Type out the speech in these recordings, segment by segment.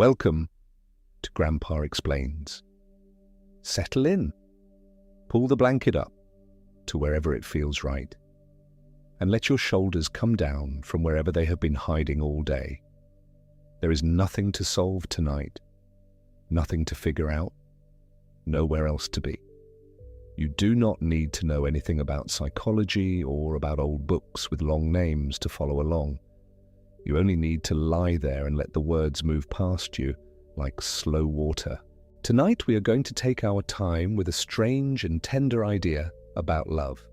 Welcome to Grandpa Explains. Settle in. Pull the blanket up to wherever it feels right. And let your shoulders come down from wherever they have been hiding all day. There is nothing to solve tonight, nothing to figure out, nowhere else to be. You do not need to know anything about psychology or about old books with long names to follow along. You only need to lie there and let the words move past you like slow water. Tonight we are going to take our time with a strange and tender idea about love.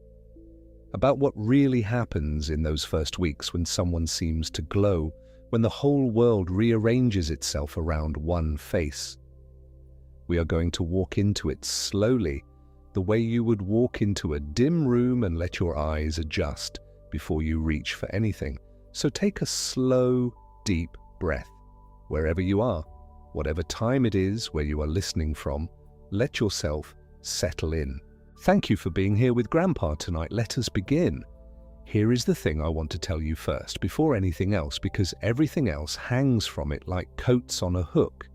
About what really happens in those first weeks when someone seems to glow, when the whole world rearranges itself around one face. We are going to walk into it slowly, the way you would walk into a dim room and let your eyes adjust before you reach for anything. So take a slow, deep breath. Wherever you are, whatever time it is where you are listening from, let yourself settle in. Thank you for being here with Grandpa tonight. Let us begin. Here is the thing I want to tell you first, before anything else, because everything else hangs from it like coats on a hook.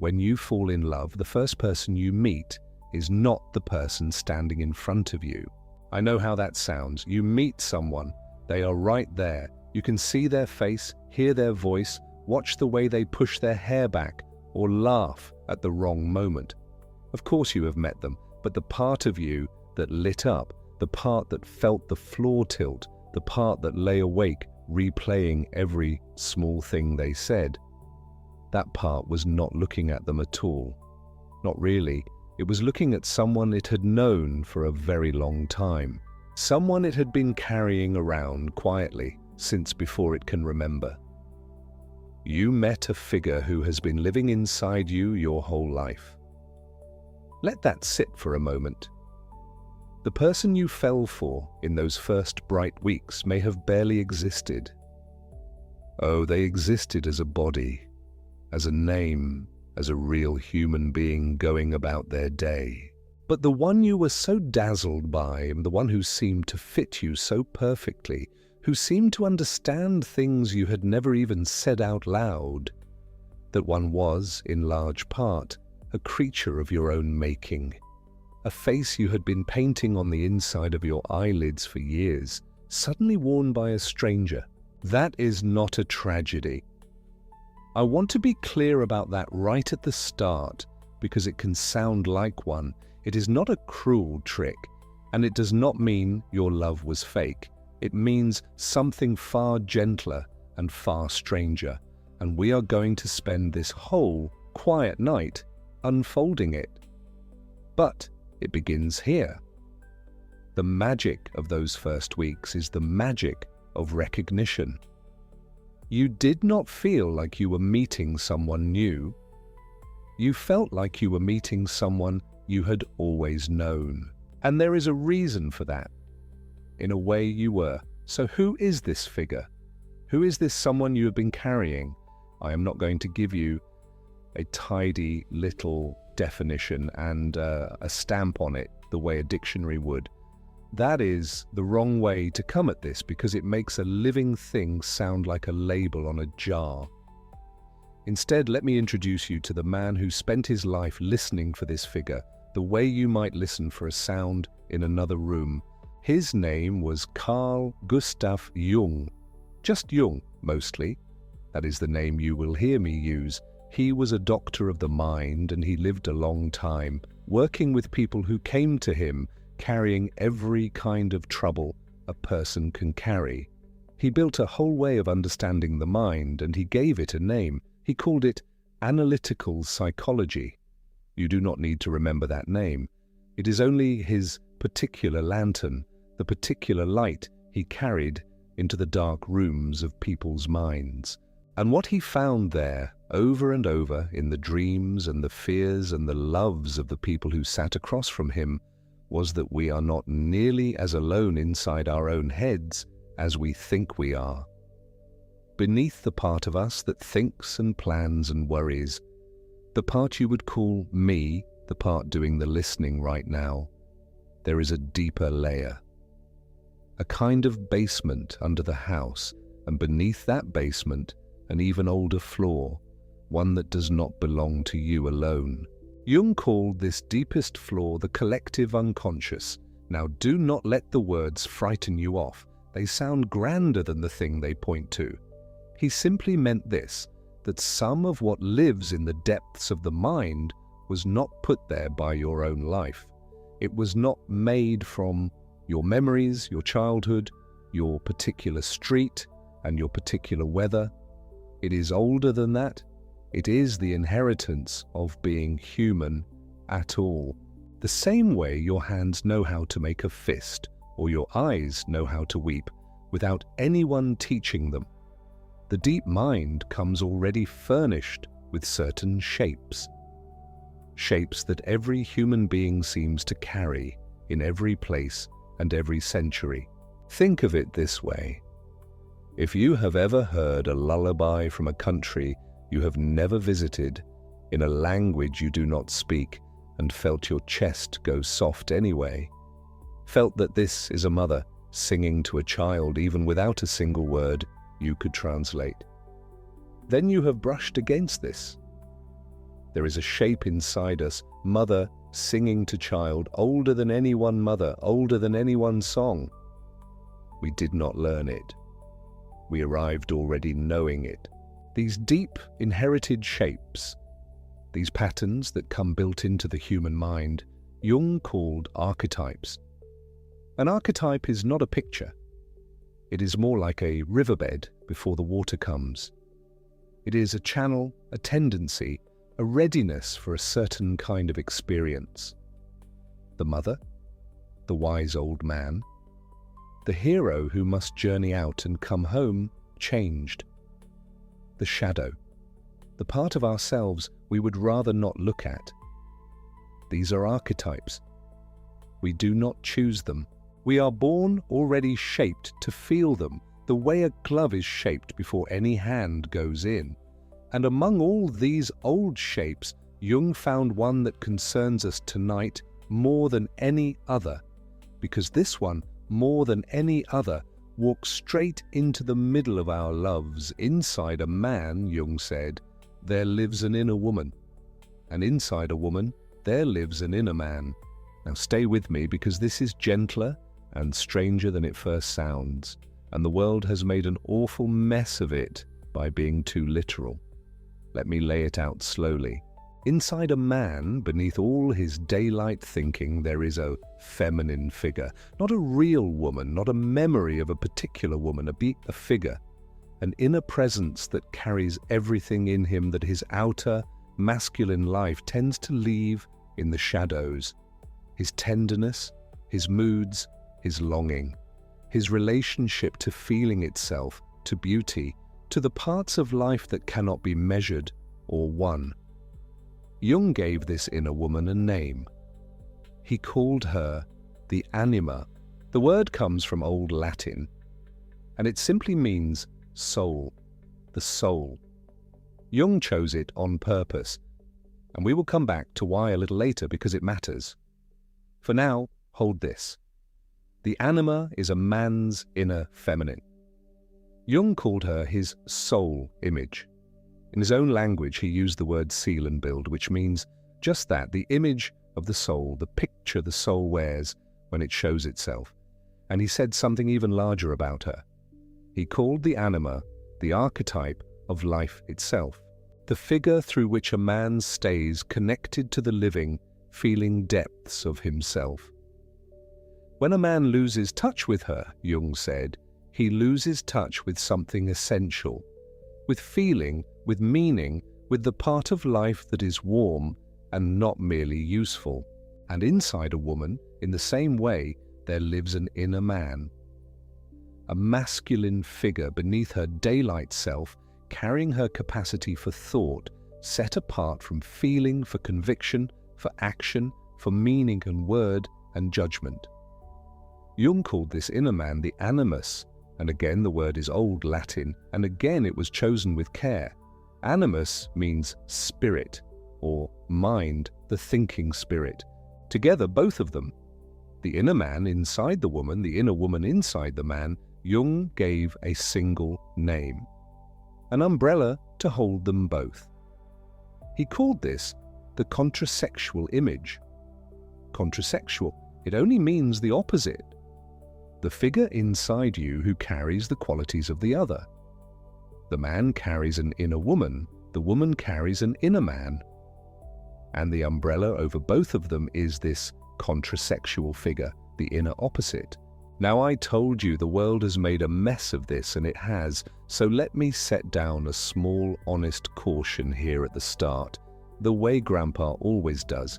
When you fall in love, the first person you meet is not the person standing in front of you. I know how that sounds. You meet someone, they are right there. You can see their face, hear their voice, watch the way they push their hair back, or laugh at the wrong moment. Of course you have met them, but the part of you that lit up, the part that felt the floor tilt, the part that lay awake replaying every small thing they said, that part was not looking at them at all. Not really. It was looking at someone it had known for a very long time. Someone it had been carrying around quietly since before it can remember. You met a figure who has been living inside you your whole life. Let that sit for a moment. The person you fell for in those first bright weeks may have barely existed. Oh, they existed as a body, as a name, as a real human being going about their day. But the one you were so dazzled by, and the one who seemed to fit you so perfectly, who seemed to understand things you had never even said out loud, that one was, in large part, a creature of your own making, a face you had been painting on the inside of your eyelids for years, suddenly worn by a stranger. That is not a tragedy. I want to be clear about that right at the start, because it can sound like one. It is not a cruel trick, and it does not mean your love was fake. It means something far gentler and far stranger, and we are going to spend this whole quiet night unfolding it. But it begins here. The magic of those first weeks is the magic of recognition. You did not feel like you were meeting someone new. You felt like you were meeting someone you had always known. And there is a reason for that. In a way you were. So who is this figure? Who is this someone you have been carrying? I am not going to give you a tidy little definition and a stamp on it the way a dictionary would. That is the wrong way to come at this, because it makes a living thing sound like a label on a jar. Instead, let me introduce you to the man who spent his life listening for this figure, the way you might listen for a sound in another room. His name was Carl Gustav Jung. Just Jung, mostly. That is the name you will hear me use. He was a doctor of the mind, and he lived a long time, working with people who came to him carrying every kind of trouble a person can carry. He built a whole way of understanding the mind, and he gave it a name. He called it analytical psychology. You do not need to remember that name. It is only his particular lantern, the particular light he carried into the dark rooms of people's minds. And what he found there, over and over, in the dreams and the fears and the loves of the people who sat across from him, was that we are not nearly as alone inside our own heads as we think we are. Beneath the part of us that thinks and plans and worries, the part you would call me, the part doing the listening right now, there is a deeper layer. A kind of basement under the house, and beneath that basement, an even older floor, one that does not belong to you alone. Jung called this deepest flaw the collective unconscious. Now, do not let the words frighten you off. They sound grander than the thing they point to. He simply meant this, that some of what lives in the depths of the mind was not put there by your own life. It was not made from your memories, your childhood, your particular street, and your particular weather. It is older than that. It is the inheritance of being human at all. The same way your hands know how to make a fist, or your eyes know how to weep, without anyone teaching them. The deep mind comes already furnished with certain shapes. Shapes that every human being seems to carry in every place and every century. Think of it this way. If you have ever heard a lullaby from a country you have never visited, in a language you do not speak, and felt your chest go soft anyway, felt that this is a mother singing to a child even without a single word you could translate, then you have brushed against this. There is a shape inside us, mother singing to child, older than any one mother, older than any one song. We did not learn it. We arrived already knowing it. These deep, inherited shapes, these patterns that come built into the human mind, Jung called archetypes. An archetype is not a picture. It is more like a riverbed before the water comes. It is a channel, a tendency, a readiness for a certain kind of experience. The mother, the wise old man, the hero who must journey out and come home changed. The shadow, the part of ourselves we would rather not look at. These are archetypes. We do not choose them. We are born already shaped to feel them, the way a glove is shaped before any hand goes in. And among all these old shapes, Jung found one that concerns us tonight more than any other, because this one, more than any other, walks straight into the middle of our loves. Inside a man, Jung said, there lives an inner woman, and inside a woman, there lives an inner man. Now stay with me, because this is gentler and stranger than it first sounds, and the world has made an awful mess of it by being too literal. Let me lay it out slowly. Inside a man, beneath all his daylight thinking, there is a feminine figure. Not a real woman, not a memory of a particular woman, a figure. An inner presence that carries everything in him that his outer, masculine life tends to leave in the shadows. His tenderness, his moods, his longing, his relationship to feeling itself, to beauty, to the parts of life that cannot be measured or won. Jung gave this inner woman a name. He called her the Anima. The word comes from Old Latin, and it simply means soul, the soul. Jung chose it on purpose, and we will come back to why a little later because it matters. For now, hold this. The Anima is a man's inner feminine. Jung called her his soul image. In his own language, he used the word seal and build, which means just that, the image of the soul, the picture the soul wears when it shows itself. And he said something even larger about her. He called the Anima the archetype of life itself, the figure through which a man stays connected to the living, feeling depths of himself. When a man loses touch with her, Jung said, he loses touch with something essential, with feeling, with meaning, with the part of life that is warm and not merely useful. And inside a woman, in the same way, there lives an inner man, a masculine figure beneath her daylight self, carrying her capacity for thought, set apart from feeling, for conviction, for action, for meaning and word and judgment. Jung called this inner man the Animus, and again the word is Old Latin, and again it was chosen with care. Animus means spirit, or mind, the thinking spirit. Together, both of them, the inner man inside the woman, the inner woman inside the man, Jung gave a single name, an umbrella to hold them both. He called this the contrasexual image. Contrasexual, it only means the opposite. The figure inside you who carries the qualities of the other. The man carries an inner woman, the woman carries an inner man. And the umbrella over both of them is this contrasexual figure, the inner opposite. Now, I told you the world has made a mess of this, and it has, so let me set down a small, honest caution here at the start, the way Grandpa always does.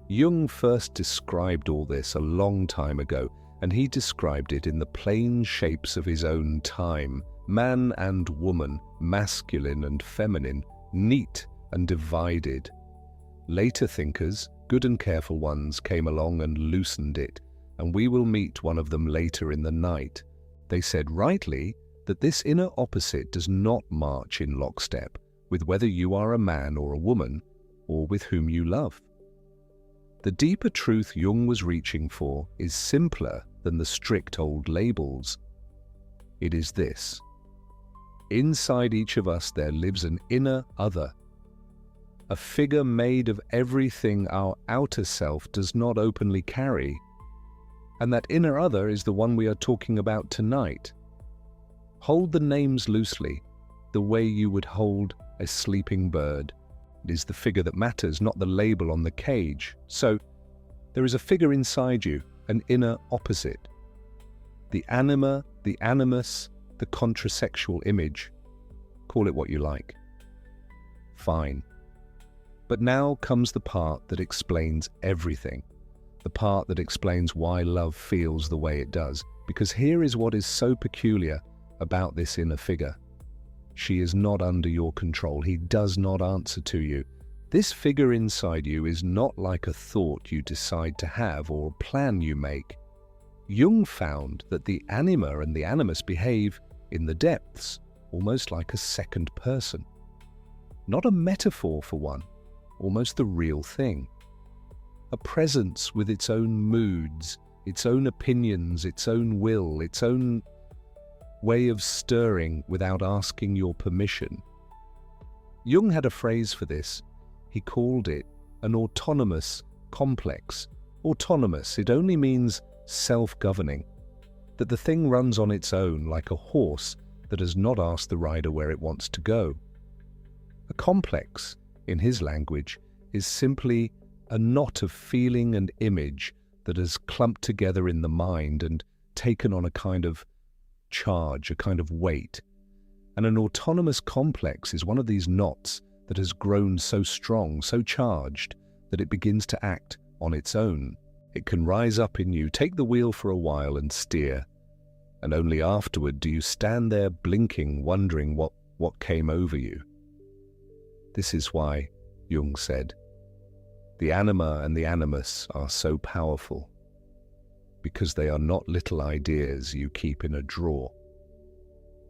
Jung first described all this a long time ago, and he described it in the plain shapes of his own time, man and woman, masculine and feminine, neat and divided. Later thinkers, good and careful ones, came along and loosened it, and we will meet one of them later in the night. They said rightly that this inner opposite does not march in lockstep with whether you are a man or a woman, or with whom you love. The deeper truth Jung was reaching for is simpler than the strict old labels. It is this: inside each of us there lives an inner other, a figure made of everything our outer self does not openly carry. And that inner other is the one we are talking about tonight. Hold the names loosely, the way you would hold a sleeping bird. It is the figure that matters, not the label on the cage. So, there is a figure inside you, an inner opposite. The Anima, the Animus, the contrasexual image. Call it what you like. Fine. But now comes the part that explains everything. The part that explains why love feels the way it does. Because here is what is so peculiar about this inner figure. She is not under your control. He does not answer to you. This figure inside you is not like a thought you decide to have or a plan you make. Jung found that the Anima and the Animus behave in the depths, almost like a second person. Not a metaphor for one, almost the real thing. A presence with its own moods, its own opinions, its own will, its own way of stirring without asking your permission. Jung had a phrase for this. He called it an autonomous complex. Autonomous, it only means self-governing, that the thing runs on its own like a horse that has not asked the rider where it wants to go. A complex, in his language, is simply a knot of feeling and image that has clumped together in the mind and taken on a kind of charge, a kind of weight. And an autonomous complex is one of these knots that has grown so strong, so charged, that it begins to act on its own. It can rise up in you, take the wheel for a while and steer, and only afterward do you stand there blinking, wondering what came over you. This is why, Jung said, the Anima and the Animus are so powerful, because they are not little ideas you keep in a drawer.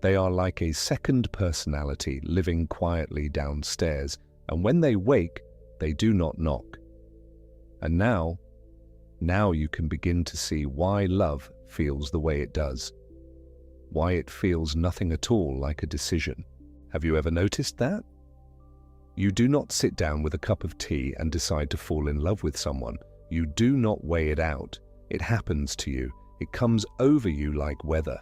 They are like a second personality living quietly downstairs, and when they wake, they do not knock. And now you can begin to see why love feels the way it does, why it feels nothing at all like a decision. Have you ever noticed that? You do not sit down with a cup of tea and decide to fall in love with someone. You do not weigh it out. It happens to you. It comes over you like weather.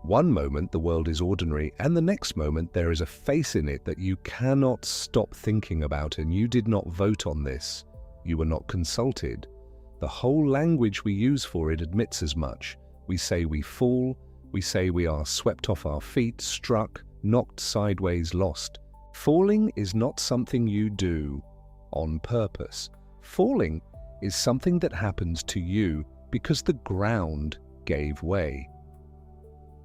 One moment the world is ordinary, and the next moment there is a face in it that you cannot stop thinking about, and you did not vote on this. You were not consulted. The whole language we use for it admits as much. We say we fall, we say we are swept off our feet, struck, knocked sideways, lost. Falling is not something you do on purpose. Falling is something that happens to you because the ground gave way.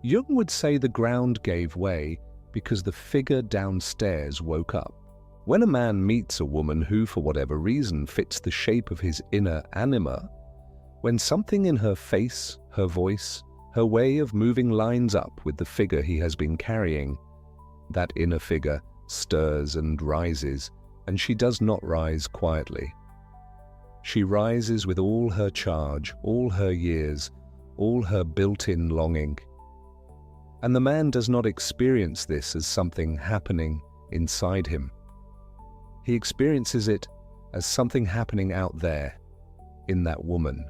Jung would say the ground gave way because the figure downstairs woke up. When a man meets a woman who, for whatever reason, fits the shape of his inner anima, when something in her face, her voice, her way of moving lines up with the figure he has been carrying, that inner figure stirs and rises, and she does not rise quietly. She rises with all her charge, all her years, all her built-in longing. And the man does not experience this as something happening inside him. He experiences it as something happening out there, in that woman.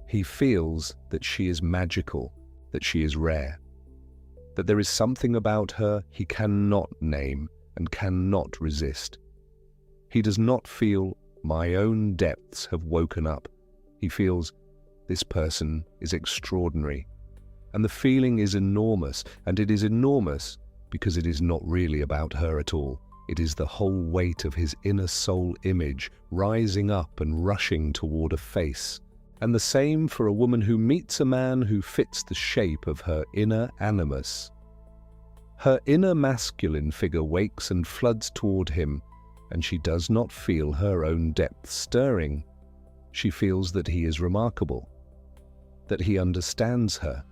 He feels that she is magical, that she is rare, that there is something about her he cannot name and cannot resist. He does not feel, my own depths have woken up. He feels, this person is extraordinary. And the feeling is enormous, and it is enormous because it is not really about her at all. It is the whole weight of his inner soul image rising up and rushing toward a face. And the same for a woman who meets a man who fits the shape of her inner animus. Her inner masculine figure wakes and floods toward him, and she does not feel her own depth stirring. She feels that he is remarkable, that he understands her,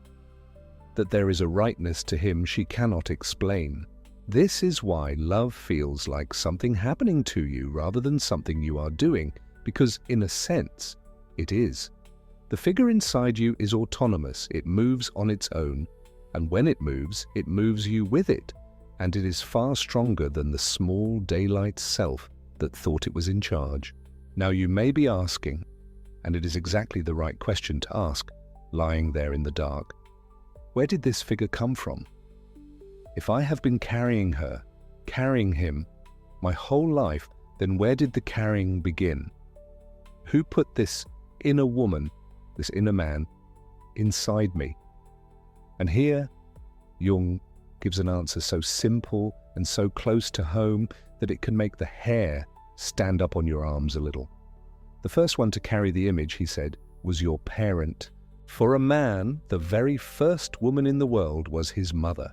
that there is a rightness to him she cannot explain. This is why love feels like something happening to you rather than something you are doing, because in a sense, it is. The figure inside you is autonomous, it moves on its own, and when it moves you with it, and it is far stronger than the small daylight self that thought it was in charge. Now you may be asking, and it is exactly the right question to ask, lying there in the dark, where did this figure come from? If I have been carrying her, carrying him, my whole life, then where did the carrying begin? Who put this inner woman, this inner man, inside me? And here, Jung gives an answer so simple and so close to home that it can make the hair stand up on your arms a little. The first one to carry the image, he said, was your parent. For a man, the very first woman in the world was his mother.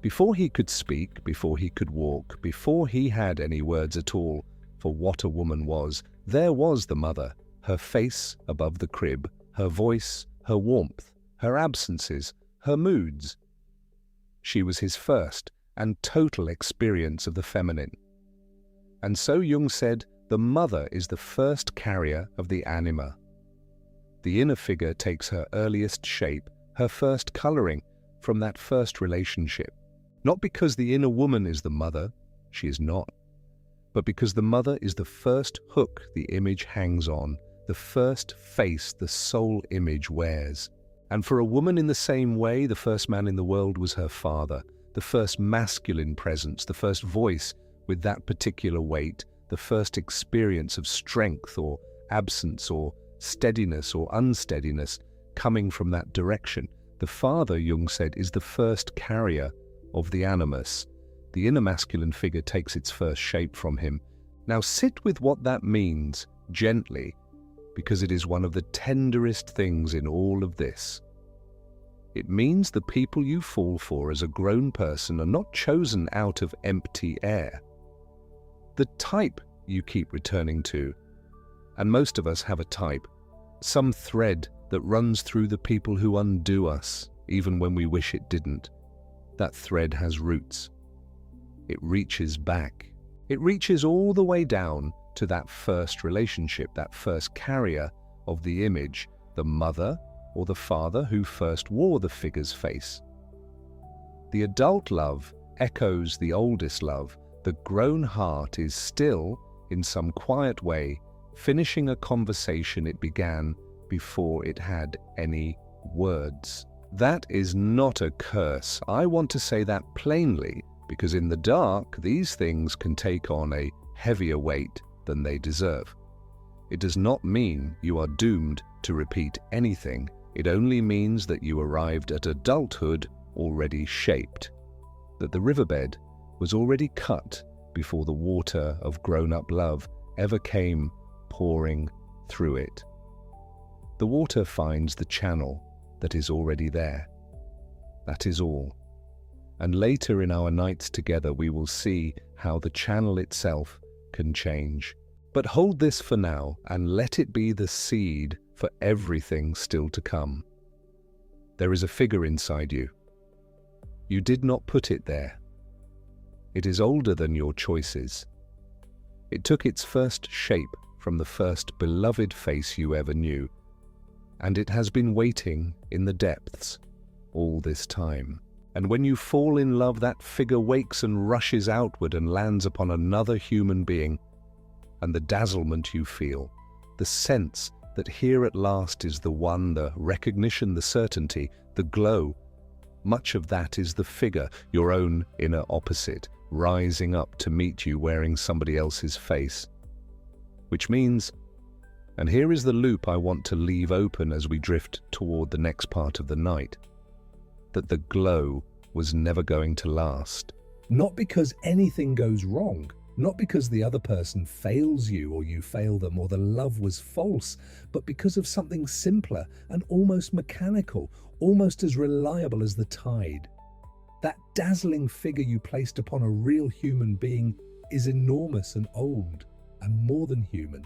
Before he could speak, before he could walk, before he had any words at all for what a woman was, there was the mother, her face above the crib, her voice, her warmth, her absences, her moods. She was his first and total experience of the feminine. And so Jung said, the mother is the first carrier of the anima. The inner figure takes her earliest shape, her first coloring, from that first relationship. Not because the inner woman is the mother, she is not, but because the mother is the first hook the image hangs on, the first face the soul image wears. And for a woman in the same way, the first man in the world was her father, the first masculine presence, the first voice with that particular weight, the first experience of strength or absence or steadiness or unsteadiness coming from that direction. The father, Jung said, is the first carrier of the animus. The inner masculine figure takes its first shape from him. Now sit with what that means, gently, because it is one of the tenderest things in all of this. It means the people you fall for as a grown person are not chosen out of empty air. The type you keep returning to, and most of us have a type, some thread that runs through the people who undo us, even when we wish it didn't. That thread has roots. It reaches back. It reaches all the way down to that first relationship, that first carrier of the image, the mother or the father who first wore the figure's face. The adult love echoes the oldest love. The grown heart is still, in some quiet way, finishing a conversation it began before it had any words. That is not a curse. I want to say that plainly, because in the dark, these things can take on a heavier weight than they deserve. It does not mean you are doomed to repeat anything. It only means that you arrived at adulthood already shaped, that the riverbed was already cut before the water of grown-up love ever came pouring through it. The water finds the channel that is already there. That is all. And later in our nights together we will see how the channel itself can change. But hold this for now and let it be the seed for everything still to come. There is a figure inside you. You did not put it there. It is older than your choices. It took its first shape from the first beloved face you ever knew, and it has been waiting in the depths all this time. And when you fall in love, that figure wakes and rushes outward and lands upon another human being. And the dazzlement you feel, the sense that here at last is the one, the recognition, the certainty, the glow, much of that is the figure, your own inner opposite, rising up to meet you wearing somebody else's face. Which means, and here is the loop I want to leave open as we drift toward the next part of the night, that the glow was never going to last. Not because anything goes wrong, not because the other person fails you or you fail them or the love was false, but because of something simpler and almost mechanical, almost as reliable as the tide. That dazzling figure you placed upon a real human being is enormous and old and more than human.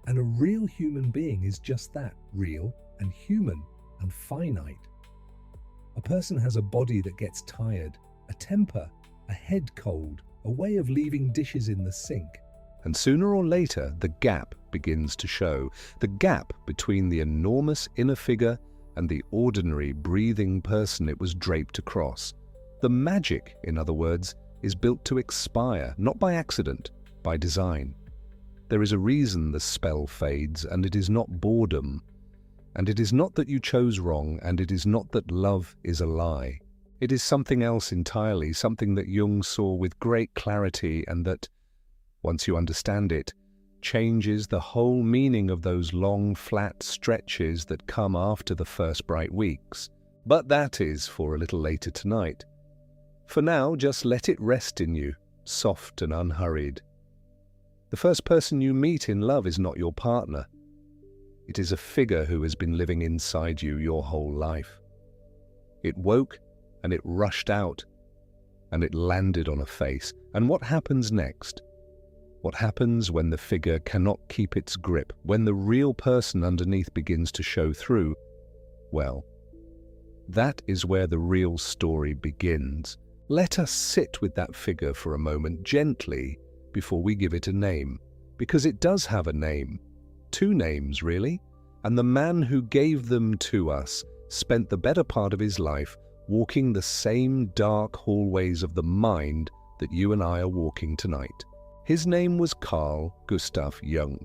And a real human being is just that, real and human and finite. A person has a body that gets tired, a temper, a head cold, a way of leaving dishes in the sink. And sooner or later, the gap begins to show. The gap between the enormous inner figure and the ordinary, breathing person it was draped across. The magic, in other words, is built to expire, not by accident, by design. There is a reason the spell fades, and it is not boredom. And it is not that you chose wrong, and it is not that love is a lie. It is something else entirely, something that Jung saw with great clarity and that, once you understand it, changes the whole meaning of those long, flat stretches that come after the first bright weeks. But that is for a little later tonight. For now, just let it rest in you, soft and unhurried. The first person you meet in love is not your partner. It is a figure who has been living inside you your whole life. It woke and it rushed out and it landed on a face. And what happens next? What happens when the figure cannot keep its grip, when the real person underneath begins to show through? Well, that is where the real story begins. Let us sit with that figure for a moment, gently, before we give it a name, because it does have a name. 2 names, really, and the man who gave them to us spent the better part of his life walking the same dark hallways of the mind that you and I are walking tonight. His name was Carl Gustav Jung.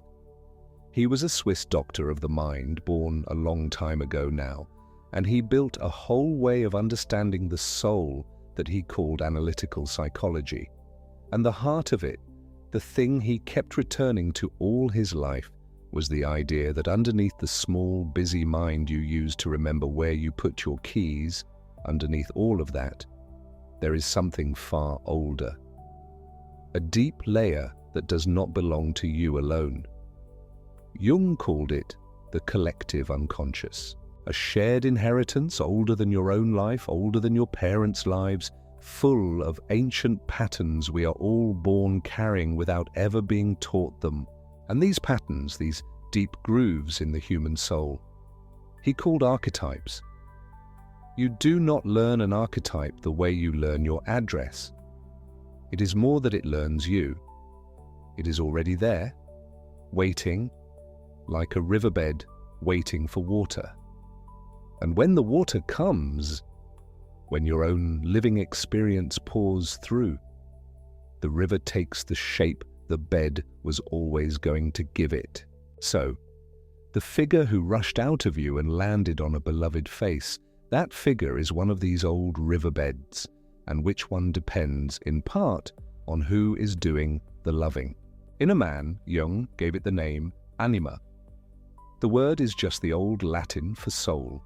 He was a Swiss doctor of the mind, born a long time ago now, and he built a whole way of understanding the soul that he called analytical psychology. And the heart of it, the thing he kept returning to all his life, was the idea that underneath the small, busy mind you use to remember where you put your keys, underneath all of that, there is something far older. A deep layer that does not belong to you alone. Jung called it the collective unconscious, a shared inheritance older than your own life, older than your parents' lives, full of ancient patterns we are all born carrying without ever being taught them. And these patterns, these deep grooves in the human soul, he called archetypes. You do not learn an archetype the way you learn your address. It is more that it learns you. It is already there, waiting, like a riverbed waiting for water. And when the water comes, when your own living experience pours through, the river takes the shape the bed was always going to give it. So, the figure who rushed out of you and landed on a beloved face, that figure is one of these old riverbeds, and which one depends, in part, on who is doing the loving. In a man, Jung gave it the name Anima. The word is just the old Latin for soul.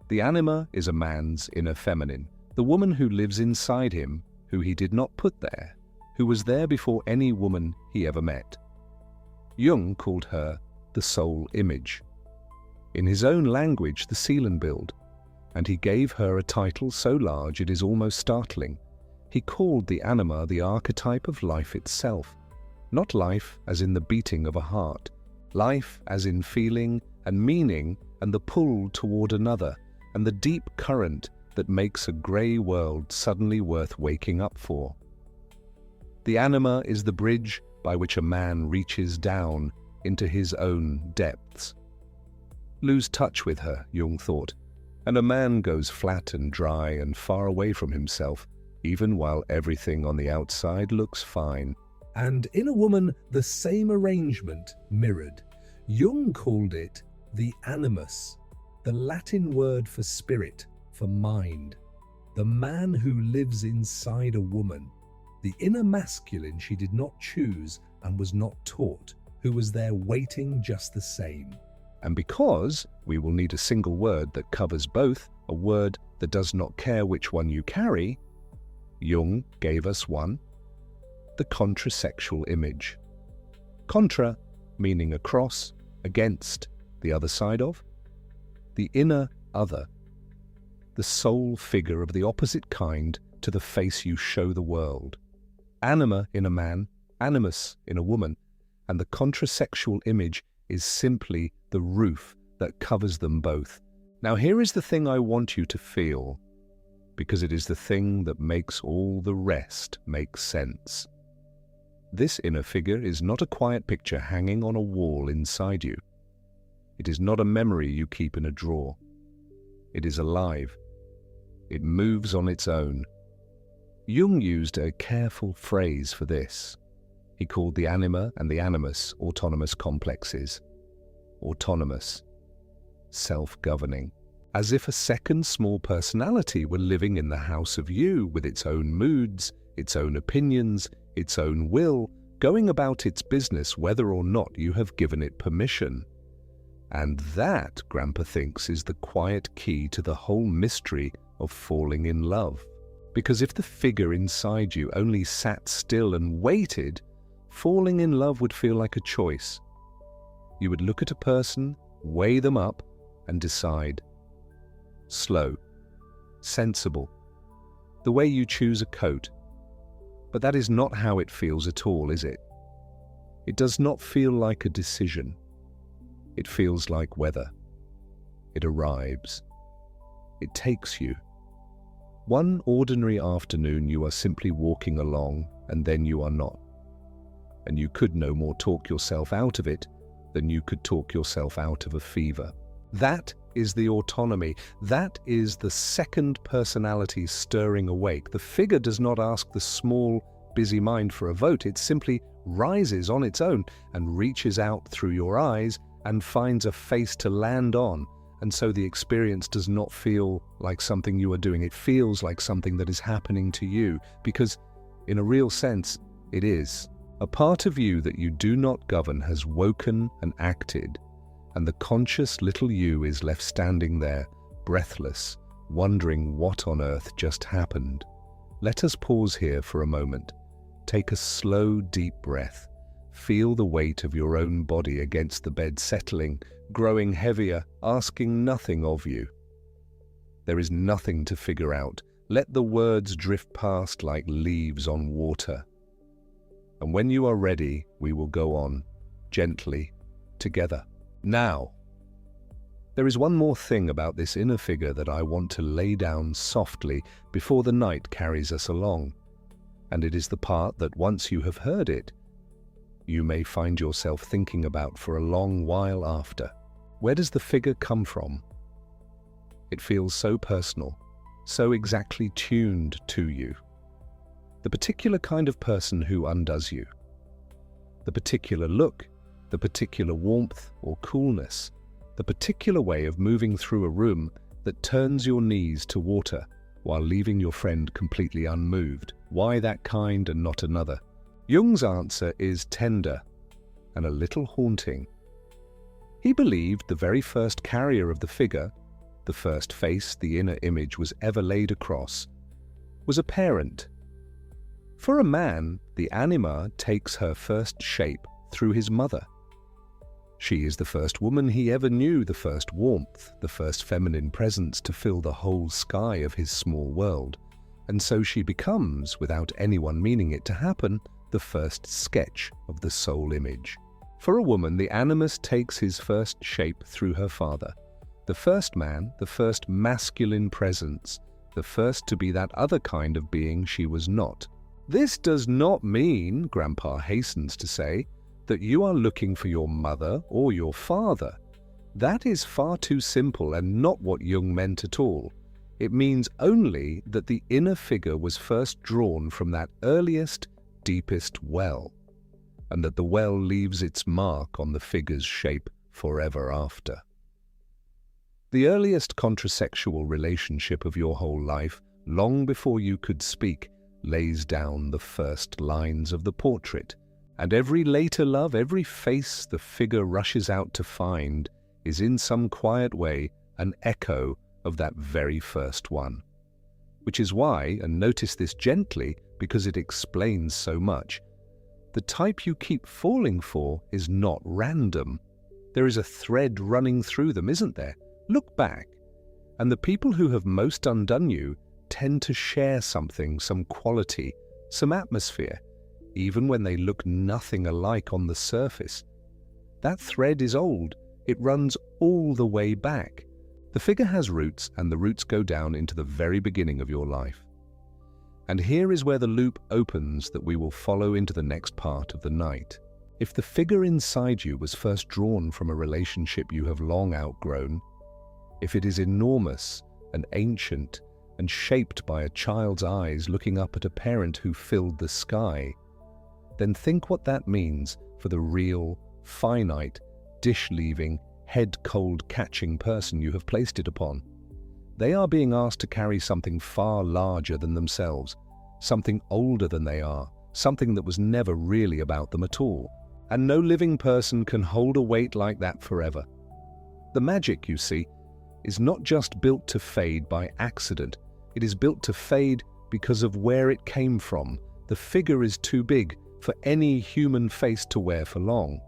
The anima is a man's inner feminine, the woman who lives inside him, who he did not put there, who was there before any woman he ever met. Jung called her the soul image. In his own language, the Seelenbild, and he gave her a title so large it is almost startling. He called the anima the archetype of life itself, not life as in the beating of a heart, life as in feeling and meaning and the pull toward another, and the deep current that makes a grey world suddenly worth waking up for. The anima is the bridge by which a man reaches down into his own depths. Lose touch with her, Jung thought, And a man goes flat and dry and far away from himself, even while everything on the outside looks fine. And in a woman, the same arrangement mirrored. Jung called it the Animus, the Latin word for spirit, for mind. The man who lives inside a woman, the inner masculine she did not choose and was not taught, who was there waiting just the same. And because we will need a single word that covers both, a word that does not care which one you carry, Jung gave us one, the contrasexual image. Contra, meaning across, against, the other side of. The inner other. The sole figure of the opposite kind to the face you show the world. Anima in a man, animus in a woman, and the contrasexual image is simply the roof that covers them both. Now here is the thing I want you to feel, because it is the thing that makes all the rest make sense. This inner figure is not a quiet picture hanging on a wall inside you. It is not a memory you keep in a drawer. It is alive. It moves on its own. Jung used a careful phrase for this. He called the anima and the animus autonomous complexes. Autonomous, self-governing, as if a second small personality were living in the house of you with its own moods, its own opinions, its own will, going about its business whether or not you have given it permission. And that, Grandpa thinks, is the quiet key to the whole mystery of falling in love. Because if the figure inside you only sat still and waited, falling in love would feel like a choice. You would look at a person, weigh them up, and decide. Slow, sensible, the way you choose a coat. But that is not how it feels at all, is it? It does not feel like a decision. It feels like weather. It arrives. It takes you. One ordinary afternoon you are simply walking along, and then you are not. And you could no more talk yourself out of it than you could talk yourself out of a fever. That is the autonomy. That is the second personality stirring awake. The figure does not ask the small, busy mind for a vote. It simply rises on its own and reaches out through your eyes and finds a face to land on. And so the experience does not feel like something you are doing. It feels like something that is happening to you, because in a real sense, it is. A part of you that you do not govern has woken and acted, and the conscious little you is left standing there, breathless, wondering what on earth just happened. Let us pause here for a moment. Take a slow, deep breath. Feel the weight of your own body against the bed settling, growing heavier, asking nothing of you. There is nothing to figure out. Let the words drift past like leaves on water. And when you are ready, we will go on, gently, together. Now, there is one more thing about this inner figure that I want to lay down softly before the night carries us along. And it is the part that once you have heard it, you may find yourself thinking about for a long while after. Where does the figure come from? It feels so personal, so exactly tuned to you. The particular kind of person who undoes you. The particular look, the particular warmth or coolness, the particular way of moving through a room that turns your knees to water while leaving your friend completely unmoved. Why that kind and not another? Jung's answer is tender and a little haunting. He believed the very first carrier of the figure, the first face the inner image was ever laid across, was a parent. For a man, the anima takes her first shape through his mother. She is the first woman he ever knew, the first warmth, the first feminine presence to fill the whole sky of his small world. And so she becomes, without anyone meaning it to happen, the first sketch of the soul image. For a woman, the animus takes his first shape through her father. The first man, the first masculine presence, the first to be that other kind of being she was not. This does not mean, Grandpa hastens to say, that you are looking for your mother or your father. That is far too simple and not what Jung meant at all. It means only that the inner figure was first drawn from that earliest, deepest well, and that the well leaves its mark on the figure's shape forever after. The earliest contrasexual relationship of your whole life, long before you could speak, lays down the first lines of the portrait, and every later love, every face the figure rushes out to find, is in some quiet way an echo of that very first one. Which is why, and notice this gently because it explains so much, the type you keep falling for is not random. There is a thread running through them, isn't there? Look back, and the people who have most undone you tend to share something, some quality, some atmosphere, even when they look nothing alike on the surface. That thread is old. It runs all the way back. The figure has roots, and the roots go down into the very beginning of your life. And here is where the loop opens that we will follow into the next part of the night. If the figure inside you was first drawn from a relationship you have long outgrown, if it is enormous and ancient and shaped by a child's eyes looking up at a parent who filled the sky, then think what that means for the real, finite, dish-leaving, head-cold catching person you have placed it upon. They are being asked to carry something far larger than themselves, something older than they are, something that was never really about them at all. And no living person can hold a weight like that forever. The magic, you see, is not just built to fade by accident. It is built to fade because of where it came from. The figure is too big for any human face to wear for long.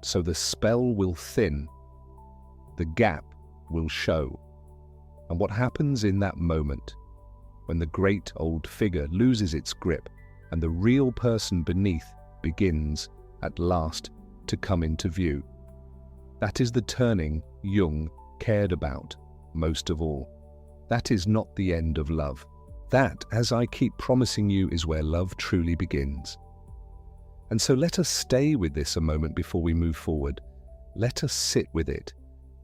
So the spell will thin. The gap will show. And what happens in that moment, when the great old figure loses its grip and the real person beneath begins, at last, to come into view? That is the turning Jung cared about most of all. That is not the end of love. That, as I keep promising you, is where love truly begins. And so let us stay with this a moment before we move forward. Let us sit with it,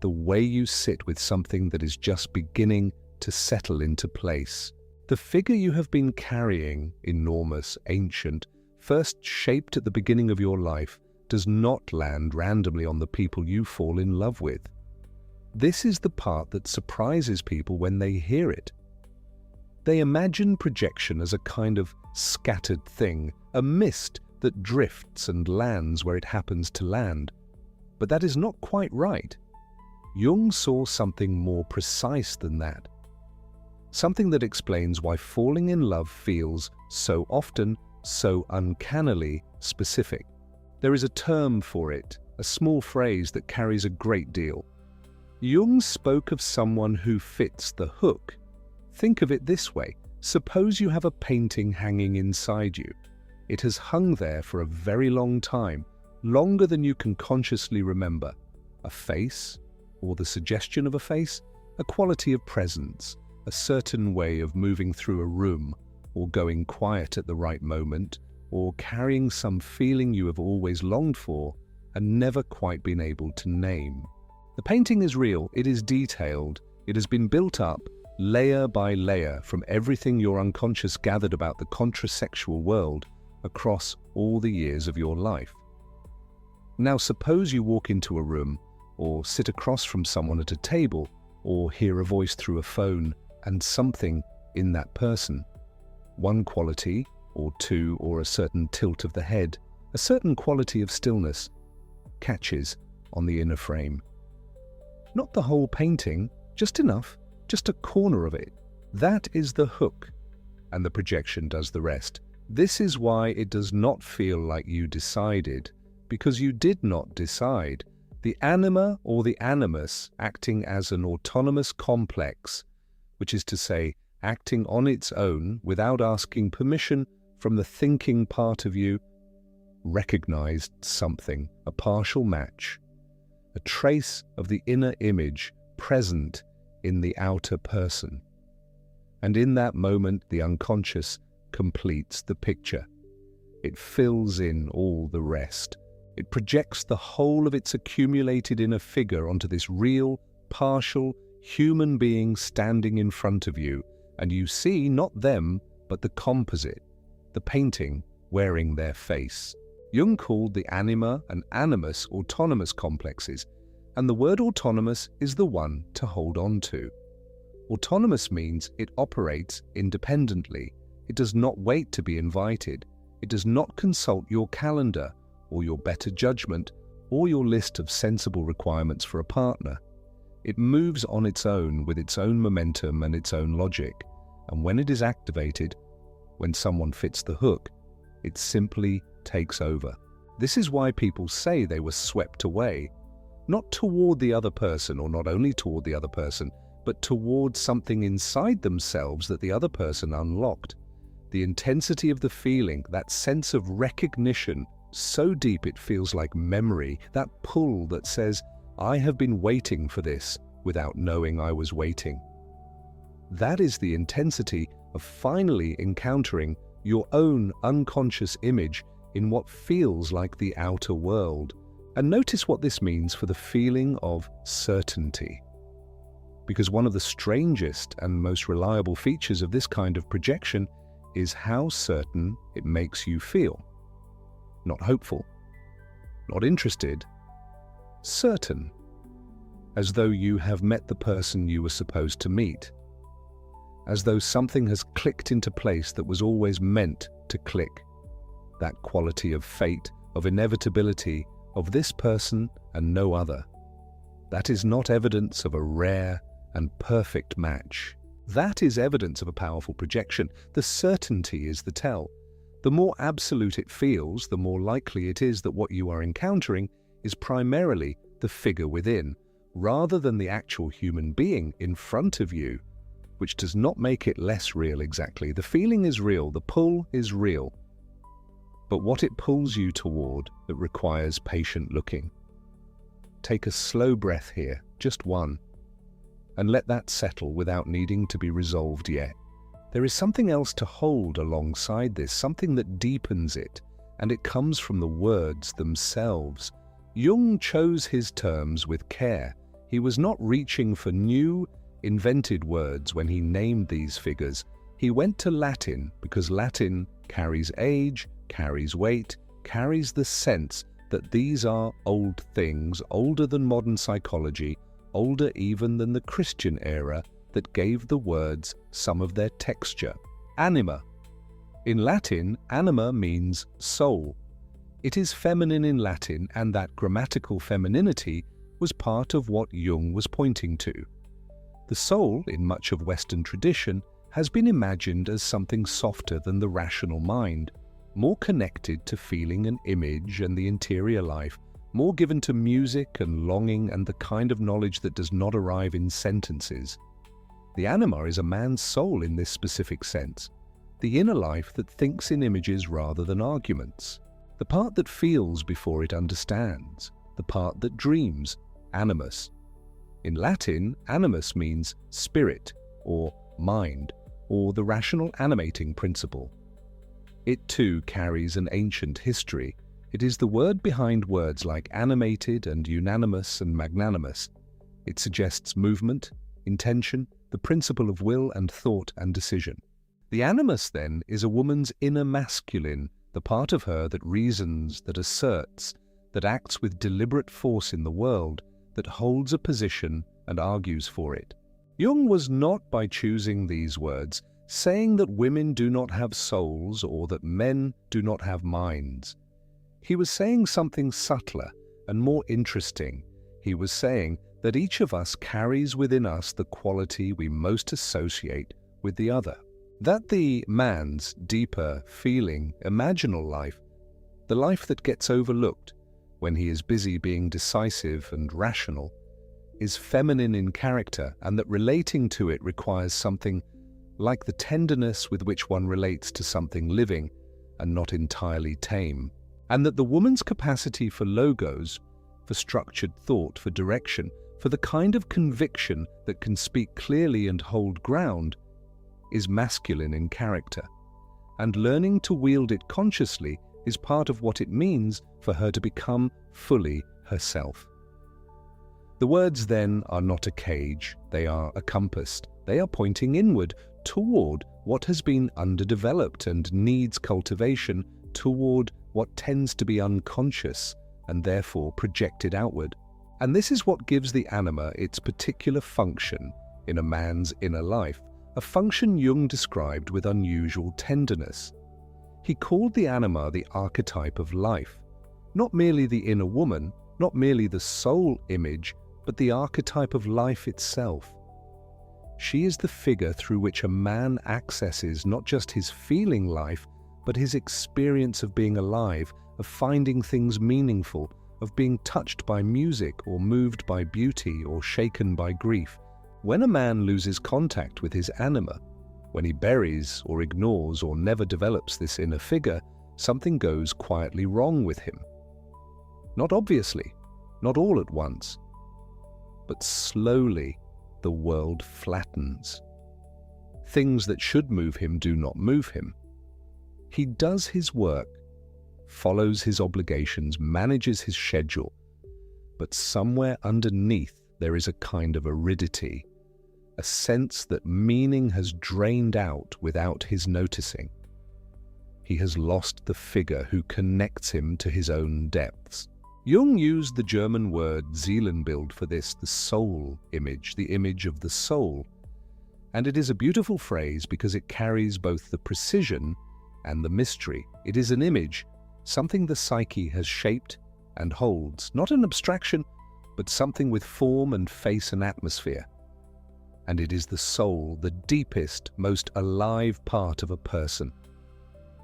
the way you sit with something that is just beginning to settle into place. The figure you have been carrying, enormous, ancient, first shaped at the beginning of your life, does not land randomly on the people you fall in love with. This is the part that surprises people when they hear it. They imagine projection as a kind of scattered thing, a mist that drifts and lands where it happens to land. But that is not quite right. Jung saw something more precise than that. Something that explains why falling in love feels so often, so uncannily specific. There is a term for it, a small phrase that carries a great deal. Jung spoke of someone who fits the hook. Think of it this way. Suppose you have a painting hanging inside you. It has hung there for a very long time, longer than you can consciously remember. A face, or the suggestion of a face, a quality of presence, a certain way of moving through a room, or going quiet at the right moment, or carrying some feeling you have always longed for and never quite been able to name. The painting is real, it is detailed, it has been built up layer by layer from everything your unconscious gathered about the contrasexual world across all the years of your life. Now suppose you walk into a room, or sit across from someone at a table, or hear a voice through a phone, and something in that person, one quality, or two, or a certain tilt of the head, a certain quality of stillness, catches on the inner frame. Not the whole painting, just enough, just a corner of it. That is the hook, and the projection does the rest. This is why it does not feel like you decided, because you did not decide. The anima or the animus acting as an autonomous complex, which is to say, acting on its own without asking permission from the thinking part of you, recognized something, a partial match, a trace of the inner image present in the outer person. And in that moment, the unconscious completes the picture. It fills in all the rest. It projects the whole of its accumulated inner figure onto this real, partial, human being standing in front of you, and you see not them, but the composite, the painting wearing their face. Jung called the Anima and Animus autonomous complexes, and the word autonomous is the one to hold on to. Autonomous means it operates independently. It does not wait to be invited. It does not consult your calendar or your better judgment or your list of sensible requirements for a partner. It moves on its own with its own momentum and its own logic, and when it is activated, when someone fits the hook, it simply takes over. This is why people say they were swept away, not toward the other person, or not only toward the other person, but toward something inside themselves that the other person unlocked. The intensity of the feeling, that sense of recognition, so deep it feels like memory, that pull that says, I have been waiting for this without knowing I was waiting. That is the intensity of finally encountering your own unconscious image in what feels like the outer world. And notice what this means for the feeling of certainty. Because one of the strangest and most reliable features of this kind of projection is how certain it makes you feel. Not hopeful, not interested, certain, as though you have met the person you were supposed to meet, as though something has clicked into place that was always meant to click. That quality of fate, of inevitability, of this person and no other. That is not evidence of a rare and perfect match. That is evidence of a powerful projection. The certainty is the tell. The more absolute it feels, the more likely it is that what you are encountering is primarily the figure within, rather than the actual human being in front of you, which does not make it less real exactly. The feeling is real, the pull is real. But what it pulls you toward that requires patient looking. Take a slow breath here, just one, and let that settle without needing to be resolved yet. There is something else to hold alongside this, something that deepens it, and it comes from the words themselves. Jung chose his terms with care. He was not reaching for new, invented words when he named these figures. He went to Latin because Latin carries age, carries weight, carries the sense that these are old things, older than modern psychology, older even than the Christian era that gave the words some of their texture. Anima. In Latin, anima means soul. It is feminine in Latin, and that grammatical femininity was part of what Jung was pointing to. The soul, in much of Western tradition, has been imagined as something softer than the rational mind, more connected to feeling and image and the interior life, more given to music and longing and the kind of knowledge that does not arrive in sentences. The anima is a man's soul in this specific sense, the inner life that thinks in images rather than arguments, the part that feels before it understands, the part that dreams, animus. In Latin, animus means spirit or mind, or the rational animating principle. It too carries an ancient history. It is the word behind words like animated and unanimous and magnanimous. It suggests movement, intention, the principle of will and thought and decision. The animus, then, is a woman's inner masculine, the part of her that reasons, that asserts, that acts with deliberate force in the world, that holds a position and argues for it. Jung was not, by choosing these words, saying that women do not have souls or that men do not have minds. He was saying something subtler and more interesting. He was saying that each of us carries within us the quality we most associate with the other. That the man's deeper, feeling, imaginal life, the life that gets overlooked when he is busy being decisive and rational, is feminine in character, and that relating to it requires something like the tenderness with which one relates to something living and not entirely tame. And that the woman's capacity for logos, for structured thought, for direction, for the kind of conviction that can speak clearly and hold ground, is masculine in character. And learning to wield it consciously is part of what it means for her to become fully herself. The words then are not a cage, they are a compass. They are pointing inward, toward what has been underdeveloped and needs cultivation, toward what tends to be unconscious and therefore projected outward. And this is what gives the anima its particular function in a man's inner life, a function Jung described with unusual tenderness. He called the anima the archetype of life, not merely the inner woman, not merely the soul image, but the archetype of life itself. She is the figure through which a man accesses not just his feeling life, but his experience of being alive, of finding things meaningful, of being touched by music or moved by beauty or shaken by grief. When a man loses contact with his anima, when he buries or ignores or never develops this inner figure, something goes quietly wrong with him. Not obviously, not all at once, but slowly the world flattens. Things that should move him do not move him. He does his work, follows his obligations, manages his schedule, but somewhere underneath there is a kind of aridity, a sense that meaning has drained out without his noticing. He has lost the figure who connects him to his own depths. Jung used the German word Seelenbild for this, the soul image, the image of the soul. And it is a beautiful phrase because it carries both the precision and the mystery. It is an image, something the psyche has shaped and holds, not an abstraction, but something with form and face and atmosphere. And it is the soul, the deepest, most alive part of a person.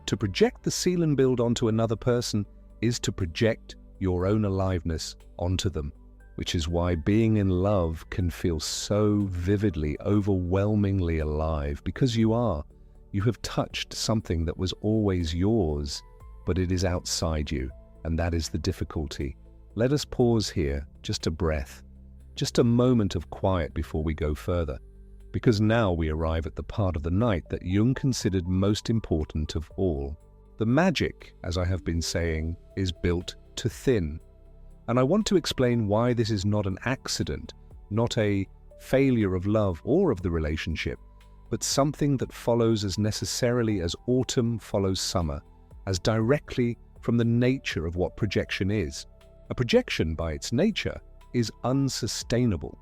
To project the Seelenbild onto another person is to project your own aliveness onto them, which is why being in love can feel so vividly, overwhelmingly alive, because you have touched something that was always yours, but it is outside you, and that is the difficulty. Let us pause here, just a breath, just a moment of quiet before we go further, because now we arrive at the part of the night that Jung considered most important of all. The magic, as I have been saying, is built to thin. And I want to explain why this is not an accident, not a failure of love or of the relationship, but something that follows as necessarily as autumn follows summer, as directly from the nature of what projection is. A projection, by its nature, is unsustainable.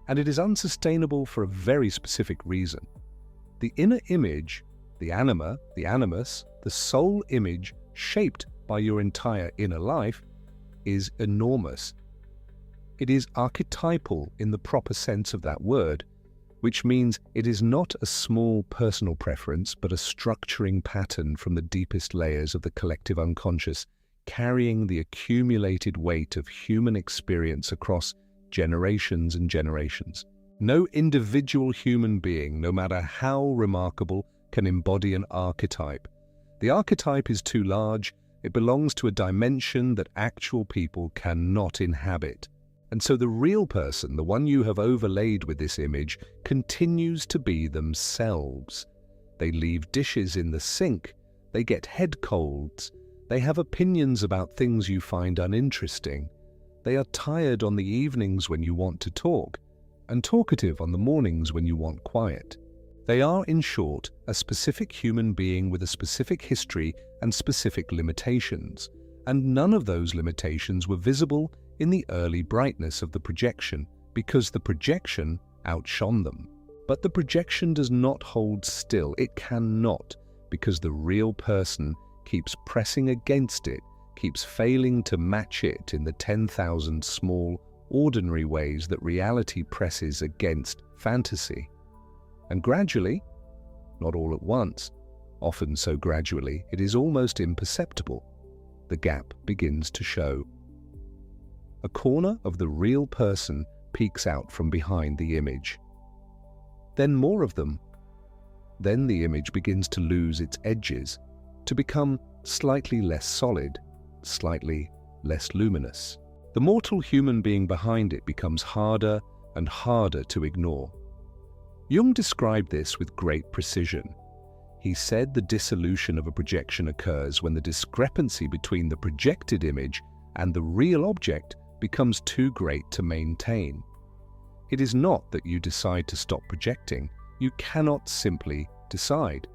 And it is unsustainable for a very specific reason. The inner image, the anima, the animus, the soul image shaped by your entire inner life, is enormous. It is archetypal in the proper sense of that word, which means it is not a small personal preference, but a structuring pattern from the deepest layers of the collective unconscious, carrying the accumulated weight of human experience across generations and generations. No individual human being, no matter how remarkable, can embody an archetype. The archetype is too large. It belongs to a dimension that actual people cannot inhabit. And so the real person, the one you have overlaid with this image, continues to be themselves. They leave dishes in the sink. They get head colds. They have opinions about things you find uninteresting. They are tired on the evenings when you want to talk, and talkative on the mornings when you want quiet. They are, in short, a specific human being with a specific history and specific limitations, and none of those limitations were visible in the early brightness of the projection, because the projection outshone them. But the projection does not hold still. It cannot, because the real person keeps pressing against it, keeps failing to match it in the 10,000 small, ordinary ways that reality presses against fantasy. And gradually, not all at once, often so gradually, it is almost imperceptible, the gap begins to show. A corner of the real person peeks out from behind the image. Then more of them. Then the image begins to lose its edges, to become slightly less solid, slightly less luminous. The mortal human being behind it becomes harder and harder to ignore. Jung described this with great precision. He said the dissolution of a projection occurs when the discrepancy between the projected image and the real object becomes too great to maintain. It is not that you decide to stop projecting. You cannot simply decide.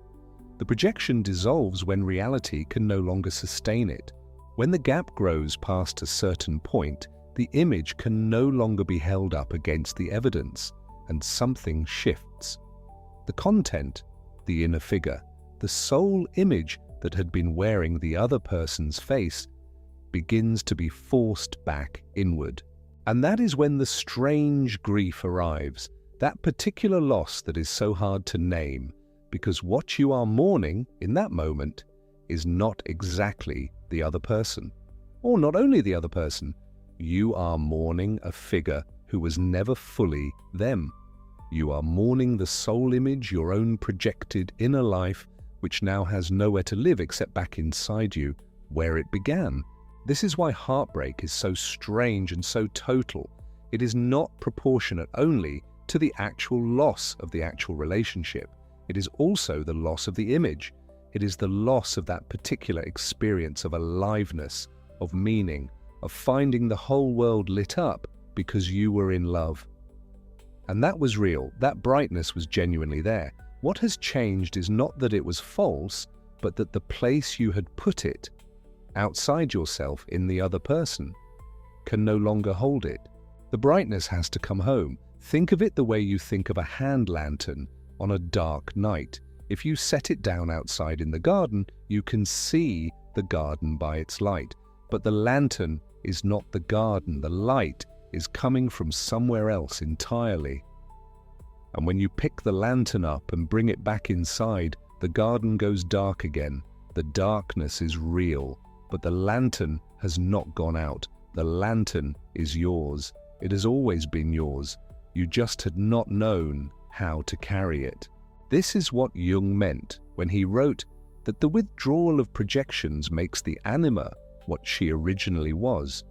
The projection dissolves when reality can no longer sustain it. When the gap grows past a certain point, the image can no longer be held up against the evidence, and something shifts. The content, the inner figure, the sole image that had been wearing the other person's face, begins to be forced back inward. And that is when the strange grief arrives, that particular loss that is so hard to name, because what you are mourning in that moment is not exactly the other person. Or not only the other person, you are mourning a figure who was never fully them. You are mourning the soul image, your own projected inner life, which now has nowhere to live except back inside you, where it began. This is why heartbreak is so strange and so total. It is not proportionate only to the actual loss of the actual relationship. It is also the loss of the image. It is the loss of that particular experience of aliveness, of meaning, of finding the whole world lit up because you were in love. And that was real. That brightness was genuinely there. What has changed is not that it was false, but that the place you had put it, outside yourself in the other person, can no longer hold it. The brightness has to come home. Think of it the way you think of a hand lantern on a dark night. If you set it down outside in the garden, you can see the garden by its light. But the lantern is not the garden. The light is coming from somewhere else entirely. And when you pick the lantern up and bring it back inside, the garden goes dark again. The darkness is real, but the lantern has not gone out. The lantern is yours. It has always been yours. You just had not known how to carry it. This is what Jung meant when he wrote that the withdrawal of projections makes the anima what she originally was.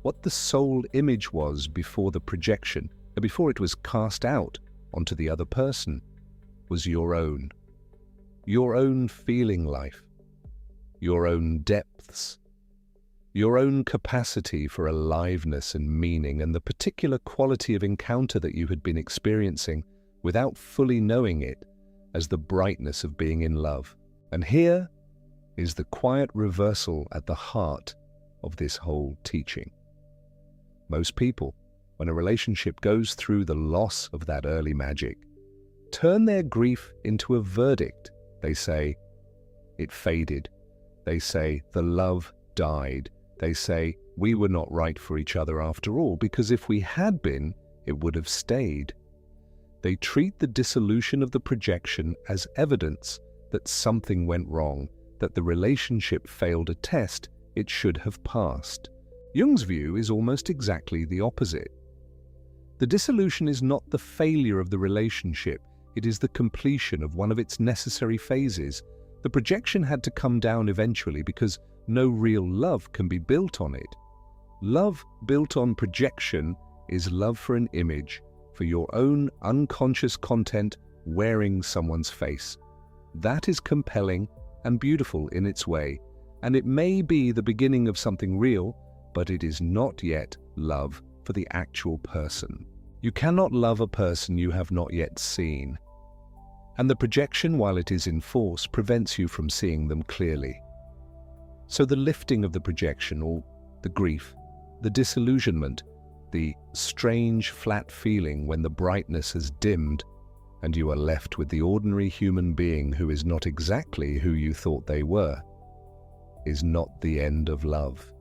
What the soul image was before the projection, before it was cast out onto the other person, was your own feeling life, your own depths, your own capacity for aliveness and meaning, and the particular quality of encounter that you had been experiencing without fully knowing it as the brightness of being in love. And here is the quiet reversal at the heart of this whole teaching. Most people, when a relationship goes through the loss of that early magic, turn their grief into a verdict. They say, it faded. They say, the love died. They say, we were not right for each other after all, because if we had been, it would have stayed. They treat the dissolution of the projection as evidence that something went wrong, that the relationship failed a test it should have passed. Jung's view is almost exactly the opposite. The dissolution is not the failure of the relationship, it is the completion of one of its necessary phases. The projection had to come down eventually because no real love can be built on it. Love built on projection is love for an image, for your own unconscious content wearing someone's face. That is compelling and beautiful in its way, and it may be the beginning of something real, but it is not yet love for the actual person. You cannot love a person you have not yet seen, and the projection, while it is in force, prevents you from seeing them clearly. So the lifting of the projection, or the grief, the disillusionment, the strange flat feeling when the brightness has dimmed and you are left with the ordinary human being who is not exactly who you thought they were, is not the end of love.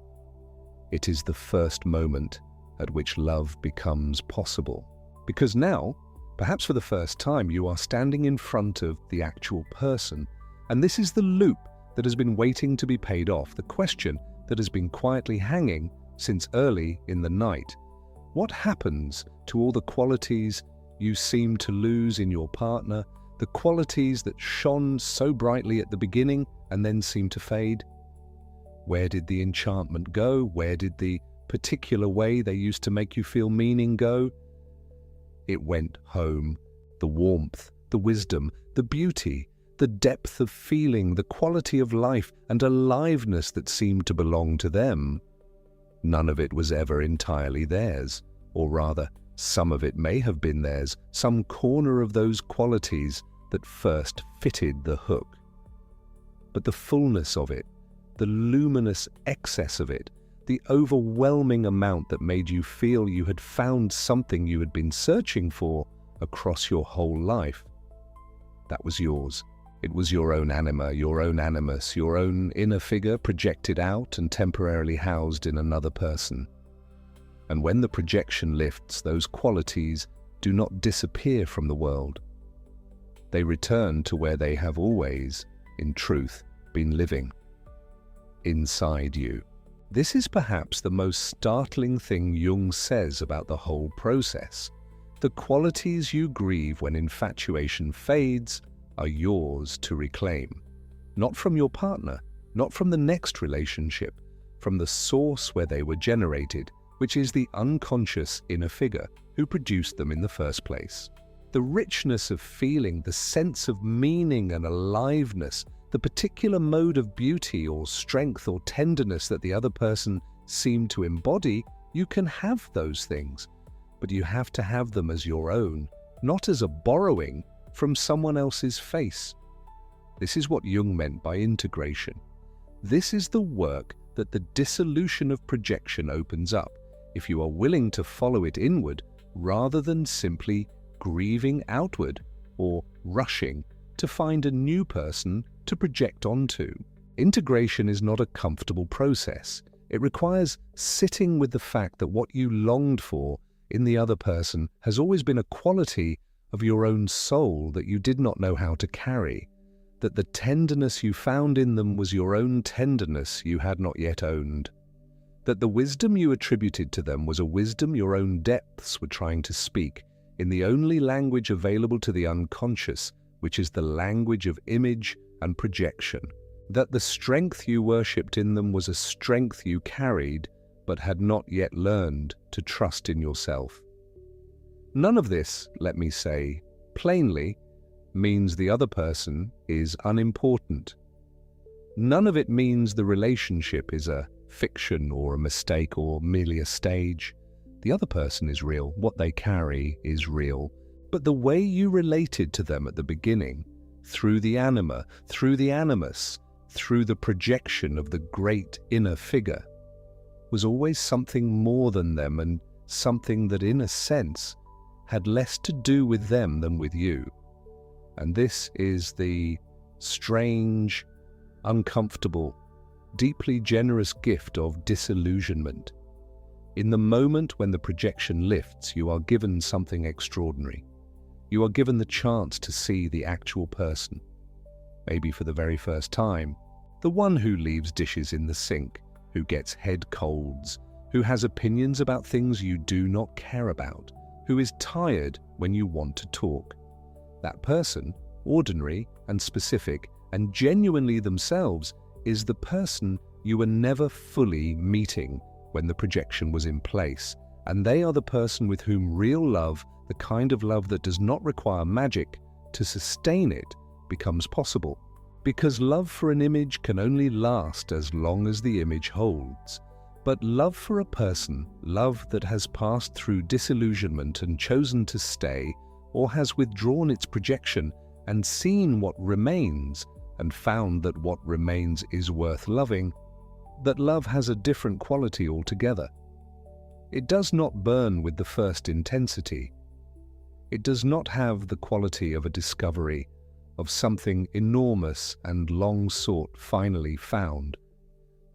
It is the first moment at which love becomes possible. Because now, perhaps for the first time, you are standing in front of the actual person, and this is the loop that has been waiting to be paid off, the question that has been quietly hanging since early in the night. What happens to all the qualities you seem to lose in your partner, the qualities that shone so brightly at the beginning and then seem to fade? Where did the enchantment go? Where did the particular way they used to make you feel meaning go? It went home. The warmth, the wisdom, the beauty, the depth of feeling, the quality of life and aliveness that seemed to belong to them. None of it was ever entirely theirs, or rather, some of it may have been theirs, some corner of those qualities that first fitted the hook. But the fullness of it, the luminous excess of it, the overwhelming amount that made you feel you had found something you had been searching for across your whole life, that was yours. It was your own anima, your own animus, your own inner figure projected out and temporarily housed in another person. And when the projection lifts, those qualities do not disappear from the world. They return to where they have always, in truth, been living, inside you. This is perhaps the most startling thing Jung says about the whole process. The qualities you grieve when infatuation fades are yours to reclaim. Not from your partner, not from the next relationship, from the source where they were generated, which is the unconscious inner figure who produced them in the first place. The richness of feeling, the sense of meaning and aliveness, the particular mode of beauty or strength or tenderness that the other person seemed to embody, you can have those things, but you have to have them as your own, not as a borrowing from someone else's face. This is what Jung meant by integration. This is the work that the dissolution of projection opens up, if you are willing to follow it inward rather than simply grieving outward or rushing to find a new person to project onto. Integration is not a comfortable process. It requires sitting with the fact that what you longed for in the other person has always been a quality of your own soul that you did not know how to carry, that the tenderness you found in them was your own tenderness you had not yet owned, that the wisdom you attributed to them was a wisdom your own depths were trying to speak in the only language available to the unconscious, which is the language of image and projection, that the strength you worshipped in them was a strength you carried but had not yet learned to trust in yourself. None of this, let me say, plainly, means the other person is unimportant. None of it means the relationship is a fiction or a mistake or merely a stage. The other person is real, what they carry is real, but the way you related to them at the beginning, through the anima, through the animus, through the projection of the great inner figure, was always something more than them and something that, in a sense, had less to do with them than with you. And this is the strange, uncomfortable, deeply generous gift of disillusionment. In the moment when the projection lifts, you are given something extraordinary. You are given the chance to see the actual person, maybe for the very first time, the one who leaves dishes in the sink, who gets head colds, who has opinions about things you do not care about, who is tired when you want to talk. That person, ordinary and specific and genuinely themselves, is the person you were never fully meeting when the projection was in place, and they are the person with whom real love, the kind of love that does not require magic to sustain it, becomes possible. Because love for an image can only last as long as the image holds. But love for a person, love that has passed through disillusionment and chosen to stay, or has withdrawn its projection and seen what remains and found that what remains is worth loving, that love has a different quality altogether. It does not burn with the first intensity. It does not have the quality of a discovery, of something enormous and long sought finally found.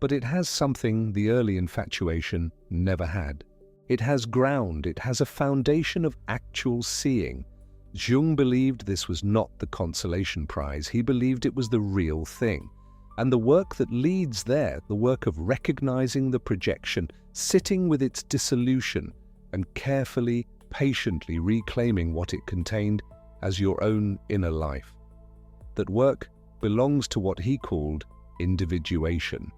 But it has something the early infatuation never had. It has ground, it has a foundation of actual seeing. Jung believed this was not the consolation prize, he believed it was the real thing. And the work that leads there, the work of recognizing the projection, sitting with its dissolution, and carefully, patiently reclaiming what it contained as your own inner life. That work belongs to what he called individuation.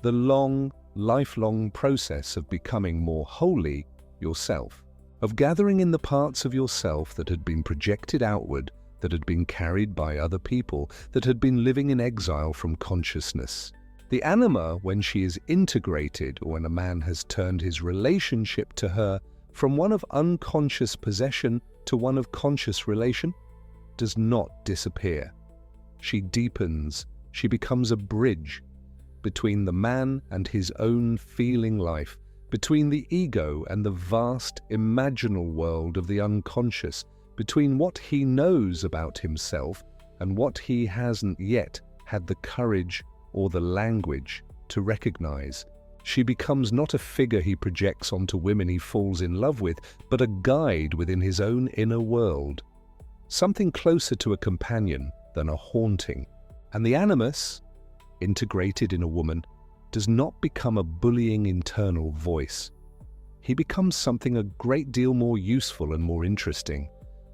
The long, lifelong process of becoming more wholly yourself, of gathering in the parts of yourself that had been projected outward that had been carried by other people, that had been living in exile from consciousness. The anima, when she is integrated, or when a man has turned his relationship to her from one of unconscious possession to one of conscious relation, does not disappear. She deepens, she becomes a bridge between the man and his own feeling life, between the ego and the vast imaginal world of the unconscious, between what he knows about himself and what he hasn't yet had the courage or the language to recognize. She becomes not a figure he projects onto women he falls in love with, but a guide within his own inner world, something closer to a companion than a haunting. And the animus, integrated in a woman, does not become a bullying internal voice. He becomes something a great deal more useful and more interesting,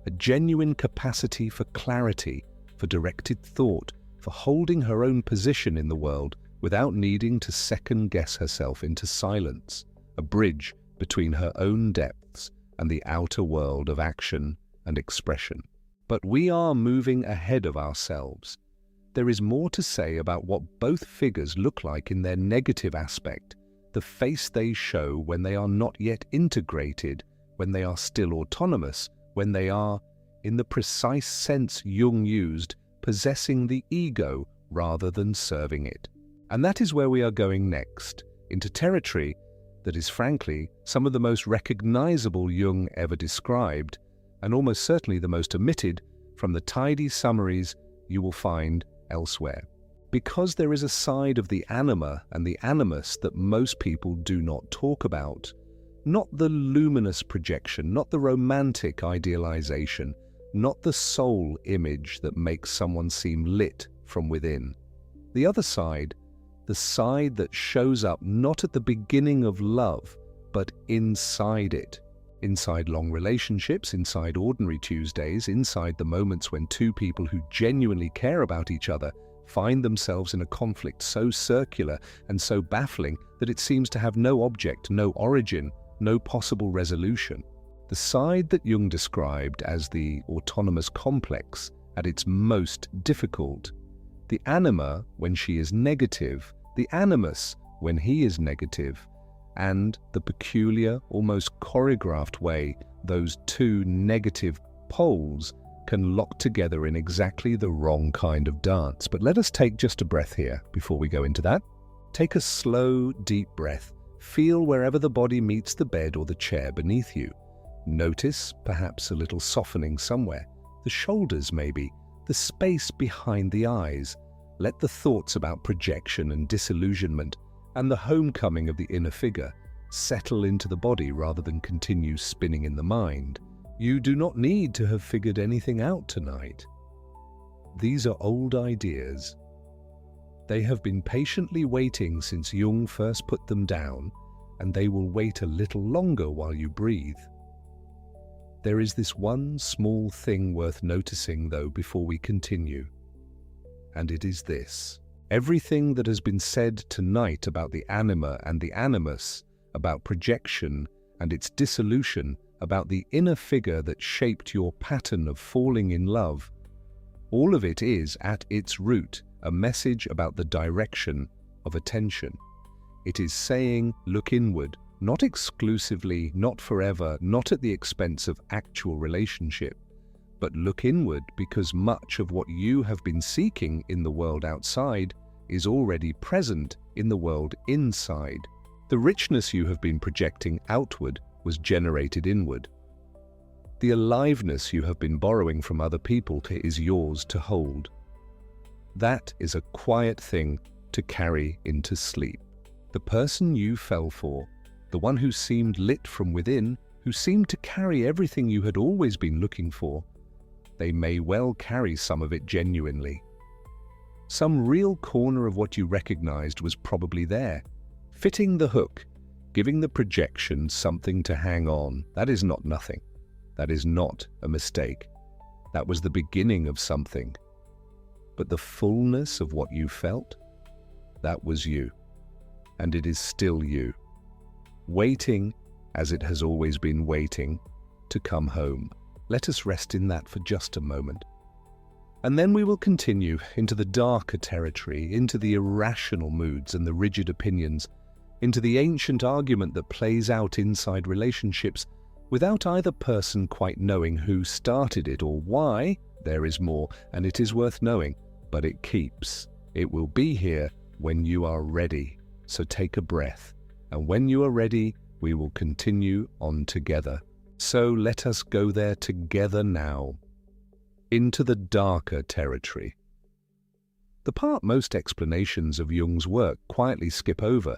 a genuine capacity for clarity, for directed thought, for holding her own position in the world without needing to second-guess herself into silence, a bridge between her own depths and the outer world of action and expression. But we are moving ahead of ourselves. There is more to say about what both figures look like in their negative aspect, the face they show when they are not yet integrated, when they are still autonomous, when they are, in the precise sense Jung used, possessing the ego rather than serving it. And that is where we are going next, into territory that is frankly some of the most recognizable Jung ever described, and almost certainly the most omitted from the tidy summaries you will find elsewhere. Because there is a side of the anima and the animus that most people do not talk about. Not the luminous projection, not the romantic idealization, not the soul image that makes someone seem lit from within. The other side, the side that shows up not at the beginning of love, but inside it. Inside long relationships, inside ordinary Tuesdays, inside the moments when two people who genuinely care about each other find themselves in a conflict so circular and so baffling that it seems to have no object, no origin, no possible resolution. The side that Jung described as the autonomous complex at its most difficult. The anima when she is negative, the animus when he is negative, and the peculiar, almost choreographed way those two negative poles can lock together in exactly the wrong kind of dance. But let us take just a breath here before we go into that. Take a slow, deep breath. Feel wherever the body meets the bed or the chair beneath you. Notice perhaps a little softening somewhere, the shoulders maybe, the space behind the eyes. Let the thoughts about projection and disillusionment and the homecoming of the inner figure settle into the body rather than continue spinning in the mind. You do not need to have figured anything out tonight. These are old ideas. They have been patiently waiting since Jung first put them down, and they will wait a little longer while you breathe. There is this one small thing worth noticing, though, before we continue. And it is this. Everything that has been said tonight about the anima and the animus, about projection and its dissolution, about the inner figure that shaped your pattern of falling in love, all of it is, at its root, a message about the direction of attention. It is saying, look inward, not exclusively, not forever, not at the expense of actual relationship, but look inward because much of what you have been seeking in the world outside is already present in the world inside. The richness you have been projecting outward was generated inward. The aliveness you have been borrowing from other people is yours to hold. That is a quiet thing to carry into sleep. The person you fell for, the one who seemed lit from within, who seemed to carry everything you had always been looking for, they may well carry some of it genuinely. Some real corner of what you recognized was probably there, fitting the hook, giving the projection something to hang on. That is not nothing. That is not a mistake. That was the beginning of something. But the fullness of what you felt, that was you. And it is still you, waiting, as it has always been waiting, to come home. Let us rest in that for just a moment. And then we will continue into the darker territory, into the irrational moods and the rigid opinions, into the ancient argument that plays out inside relationships without either person quite knowing who started it or why. There is more, and it is worth knowing, but it keeps. It will be here when you are ready. So take a breath, and when you are ready, we will continue on together. So let us go there together now, into the darker territory. The part most explanations of Jung's work quietly skip over,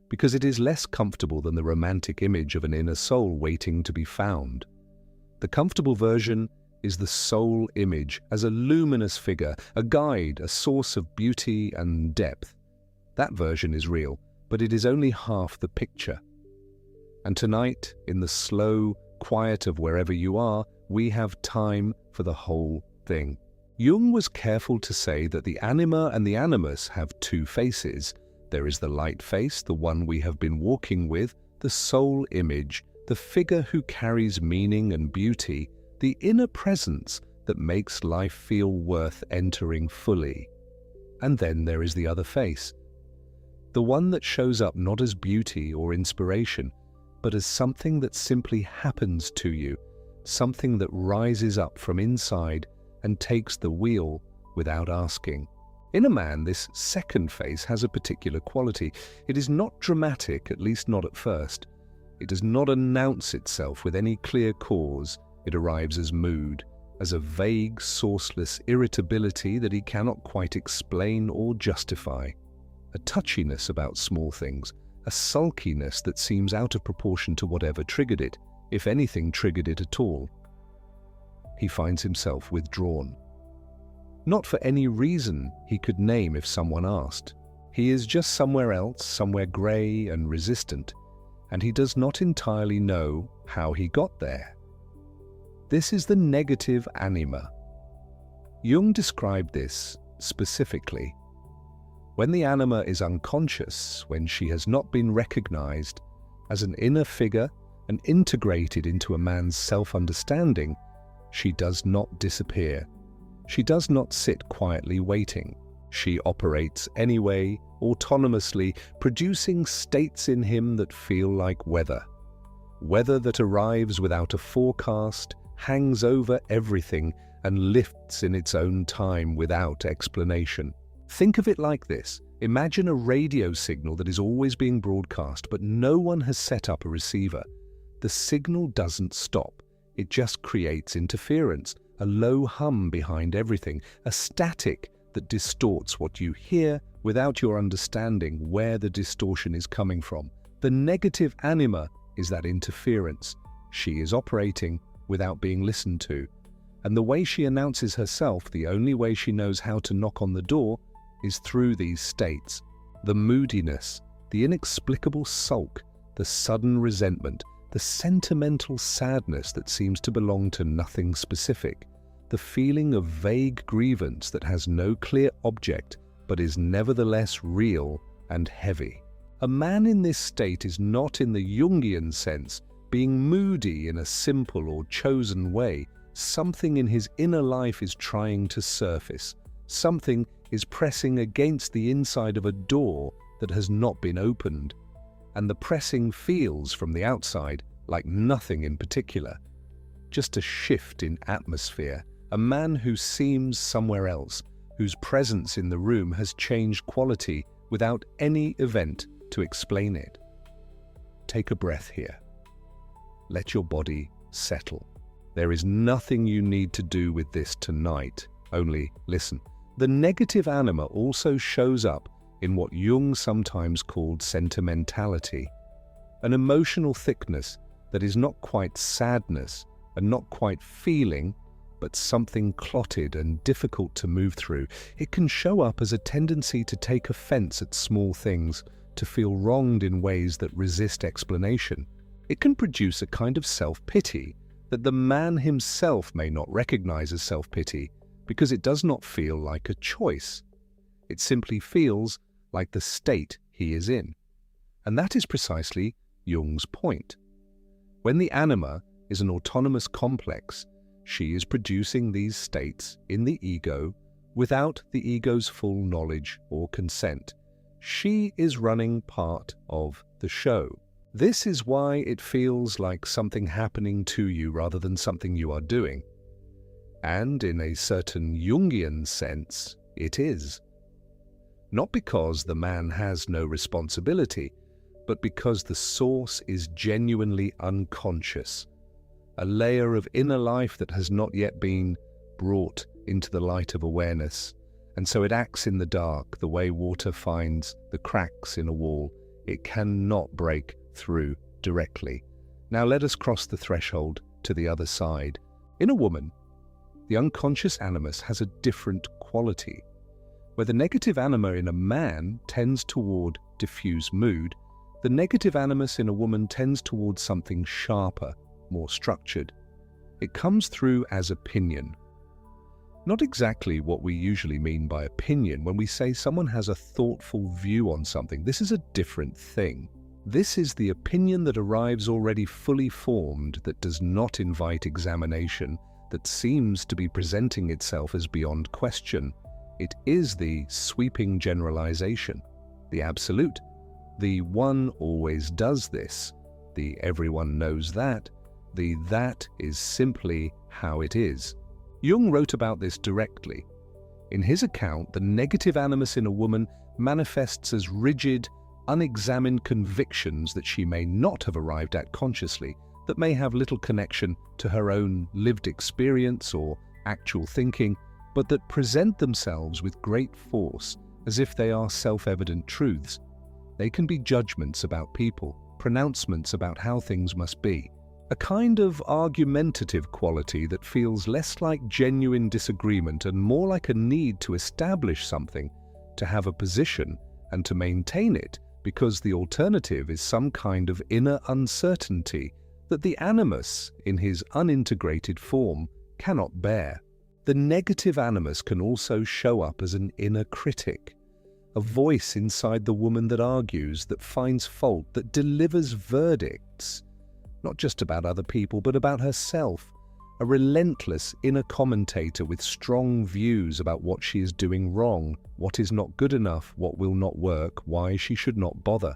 because it is less comfortable than the romantic image of an inner soul waiting to be found. The comfortable version is the soul image as a luminous figure, a guide, a source of beauty and depth. That version is real, but it is only half the picture. And tonight, in the slow quiet of wherever you are, we have time for the whole thing. Jung was careful to say that the anima and the animus have two faces. There is the light face, the one we have been walking with, the soul image, the figure who carries meaning and beauty, the inner presence that makes life feel worth entering fully. And then there is the other face, the one that shows up not as beauty or inspiration, but as something that simply happens to you, something that rises up from inside and takes the wheel without asking. In a man, this second face has a particular quality. It is not dramatic, at least not at first. It does not announce itself with any clear cause. It arrives as mood, as a vague, sourceless irritability that he cannot quite explain or justify. A touchiness about small things, a sulkiness that seems out of proportion to whatever triggered it, if anything triggered it at all. He finds himself withdrawn. Not for any reason he could name if someone asked. He is just somewhere else, somewhere grey and resistant, and he does not entirely know how he got there. This is the negative anima. Jung described this specifically. When the anima is unconscious, when she has not been recognized as an inner figure and integrated into a man's self-understanding, she does not disappear. She does not sit quietly waiting. She operates anyway, autonomously, producing states in him that feel like weather. Weather that arrives without a forecast, hangs over everything, and lifts in its own time without explanation. Think of it like this. Imagine a radio signal that is always being broadcast, but no one has set up a receiver. The signal doesn't stop. It just creates interference, a low hum behind everything, a static that distorts what you hear without your understanding where the distortion is coming from. The negative anima is that interference. She is operating without being listened to. And the way she announces herself, the only way she knows how to knock on the door, is through these states. The moodiness, the inexplicable sulk, the sudden resentment, the sentimental sadness that seems to belong to nothing specific, the feeling of vague grievance that has no clear object but is nevertheless real and heavy. A man in this state is not, in the Jungian sense, being moody in a simple or chosen way. Something in his inner life is trying to surface. Something is pressing against the inside of a door that has not been opened. And the pressing feels from the outside like nothing in particular. Just a shift in atmosphere, a man who seems somewhere else, whose presence in the room has changed quality without any event to explain it. Take a breath here. Let your body settle. There is nothing you need to do with this tonight, only listen. The negative anima also shows up in what Jung sometimes called sentimentality, an emotional thickness that is not quite sadness and not quite feeling, but something clotted and difficult to move through. It can show up as a tendency to take offense at small things, to feel wronged in ways that resist explanation. It can produce a kind of self-pity that the man himself may not recognize as self-pity because it does not feel like a choice. It simply feels like the state he is in. And that is precisely Jung's point. When the anima is an autonomous complex, she is producing these states in the ego without the ego's full knowledge or consent. She is running part of the show. This is why it feels like something happening to you rather than something you are doing. And in a certain Jungian sense, it is. Not because the man has no responsibility, but because the source is genuinely unconscious, a layer of inner life that has not yet been brought into the light of awareness, and so it acts in the dark the way water finds the cracks in a wall. It cannot break through directly. Now let us cross the threshold to the other side. In a woman, the unconscious animus has a different quality. Where the negative anima in a man tends toward diffuse mood, the negative animus in a woman tends towards something sharper, more structured. It comes through as opinion. Not exactly what we usually mean by opinion when we say someone has a thoughtful view on something. This is a different thing. This is the opinion that arrives already fully formed, that does not invite examination, that seems to be presenting itself as beyond question. It is the sweeping generalization, the absolute, the one always does this, the everyone knows that, the that is simply how it is. Jung wrote about this directly. In his account, the negative animus in a woman manifests as rigid, unexamined convictions that she may not have arrived at consciously, that may have little connection to her own lived experience or actual thinking, but that present themselves with great force as if they are self-evident truths. They can be judgments about people, pronouncements about how things must be, a kind of argumentative quality that feels less like genuine disagreement and more like a need to establish something, to have a position and to maintain it, because the alternative is some kind of inner uncertainty that the animus, in his unintegrated form, cannot bear. The negative animus can also show up as an inner critic, a voice inside the woman that argues, that finds fault, that delivers verdicts, not just about other people, but about herself, a relentless inner commentator with strong views about what she is doing wrong, what is not good enough, what will not work, why she should not bother.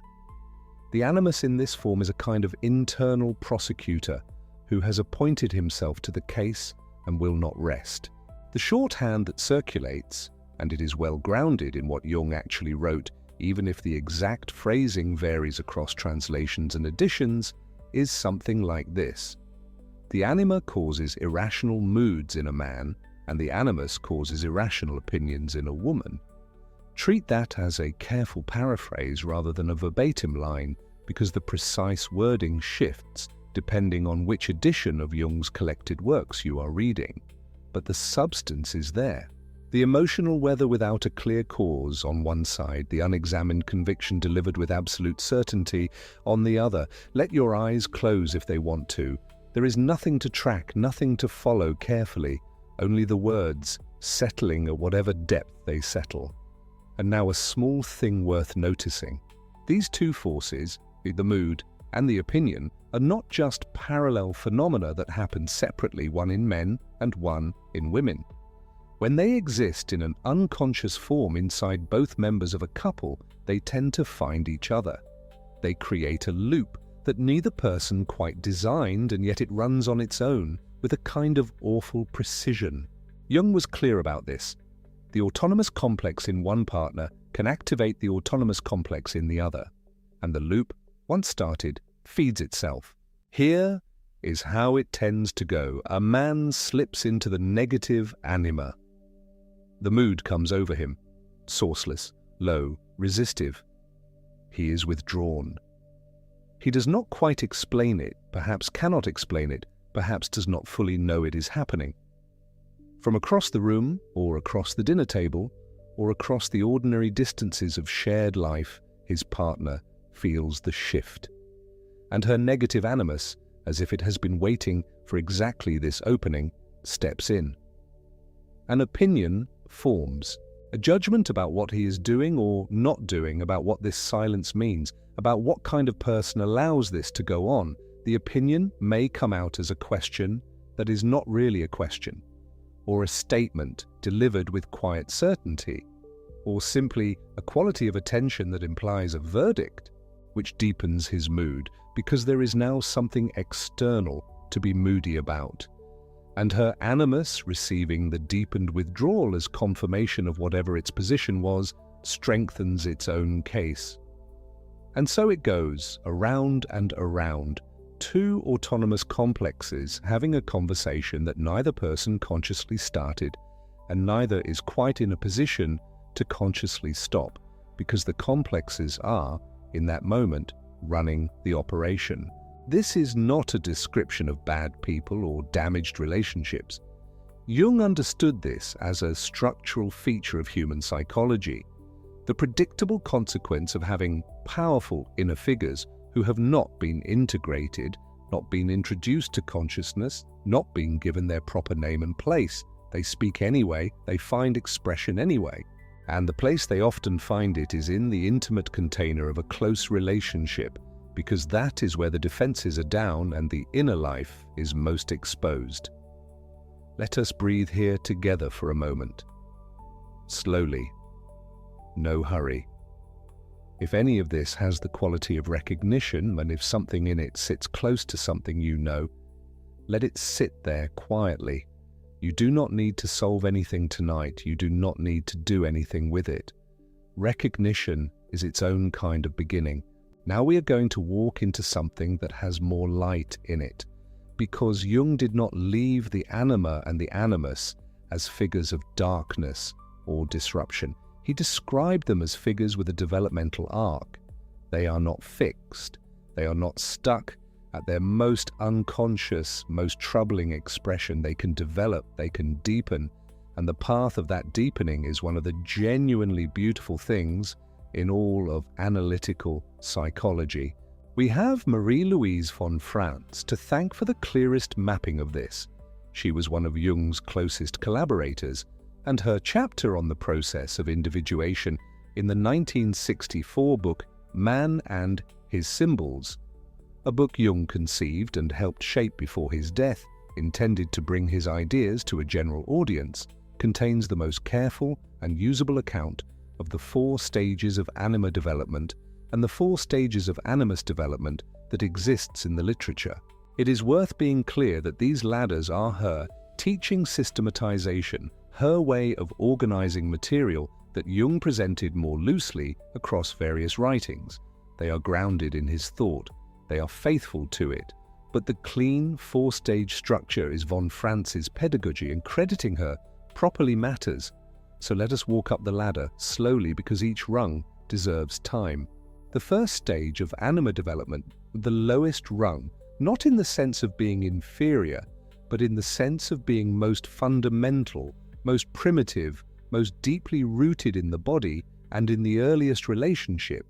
The animus in this form is a kind of internal prosecutor who has appointed himself to the case and will not rest. The shorthand that circulates, and it is well grounded in what Jung actually wrote, even if the exact phrasing varies across translations and editions, is something like this. The anima causes irrational moods in a man, and the animus causes irrational opinions in a woman. Treat that as a careful paraphrase rather than a verbatim line, because the precise wording shifts depending on which edition of Jung's collected works you are reading. But the substance is there. The emotional weather without a clear cause on one side, the unexamined conviction delivered with absolute certainty on the other. Let your eyes close if they want to. There is nothing to track, nothing to follow carefully, only the words settling at whatever depth they settle. And now a small thing worth noticing. These two forces, the mood and the opinion, are not just parallel phenomena that happen separately, one in men and one in women. When they exist in an unconscious form inside both members of a couple, they tend to find each other. They create a loop that neither person quite designed, and yet it runs on its own with a kind of awful precision. Jung was clear about this. The autonomous complex in one partner can activate the autonomous complex in the other, and the loop, once started, feeds itself. Here is how it tends to go. A man slips into the negative anima. The mood comes over him, sourceless, low, resistive. He is withdrawn. He does not quite explain it, perhaps cannot explain it, perhaps does not fully know it is happening. From across the room, or across the dinner table, or across the ordinary distances of shared life, his partner feels the shift. And her negative animus, as if it has been waiting for exactly this opening, steps in. An opinion forms, a judgment about what he is doing or not doing, about what this silence means, about what kind of person allows this to go on. The opinion may come out as a question, that is not really a question, or a statement delivered with quiet certainty, or simply a quality of attention that implies a verdict, which deepens his mood because there is now something external to be moody about. And her animus, receiving the deepened withdrawal as confirmation of whatever its position was, strengthens its own case. And so it goes, around and around, two autonomous complexes having a conversation that neither person consciously started, and neither is quite in a position to consciously stop, because the complexes are, in that moment, running the operation. This is not a description of bad people or damaged relationships. Jung understood this as a structural feature of human psychology, the predictable consequence of having powerful inner figures who have not been integrated, not been introduced to consciousness, not been given their proper name and place. They speak anyway, they find expression anyway, and the place they often find it is in the intimate container of a close relationship, because that is where the defenses are down and the inner life is most exposed. Let us breathe here together for a moment. Slowly. No hurry. If any of this has the quality of recognition, and if something in it sits close to something you know, let it sit there quietly. You do not need to solve anything tonight. You do not need to do anything with it. Recognition is its own kind of beginning. Now we are going to walk into something that has more light in it, because Jung did not leave the anima and the animus as figures of darkness or disruption. He described them as figures with a developmental arc. They are not fixed. They are not stuck at their most unconscious, most troubling expression. They can develop, they can deepen, and the path of that deepening is one of the genuinely beautiful things in all of analytical psychology. We have Marie-Louise von Franz to thank for the clearest mapping of this. She was one of Jung's closest collaborators, and her chapter on the process of individuation in the 1964 book Man and His Symbols, a book Jung conceived and helped shape before his death, intended to bring his ideas to a general audience, contains the most careful and usable account of the 4 stages of anima development and the 4 stages of animus development that exists in the literature. It is worth being clear that these ladders are her teaching systematization, her way of organizing material that Jung presented more loosely across various writings. They are grounded in his thought. They are faithful to it. But the clean 4-stage structure is von Franz's pedagogy, and crediting her properly matters. So let us walk up the ladder slowly, because each rung deserves time. The first stage of anima development, the lowest rung, not in the sense of being inferior, but in the sense of being most fundamental, most primitive, most deeply rooted in the body and in the earliest relationship,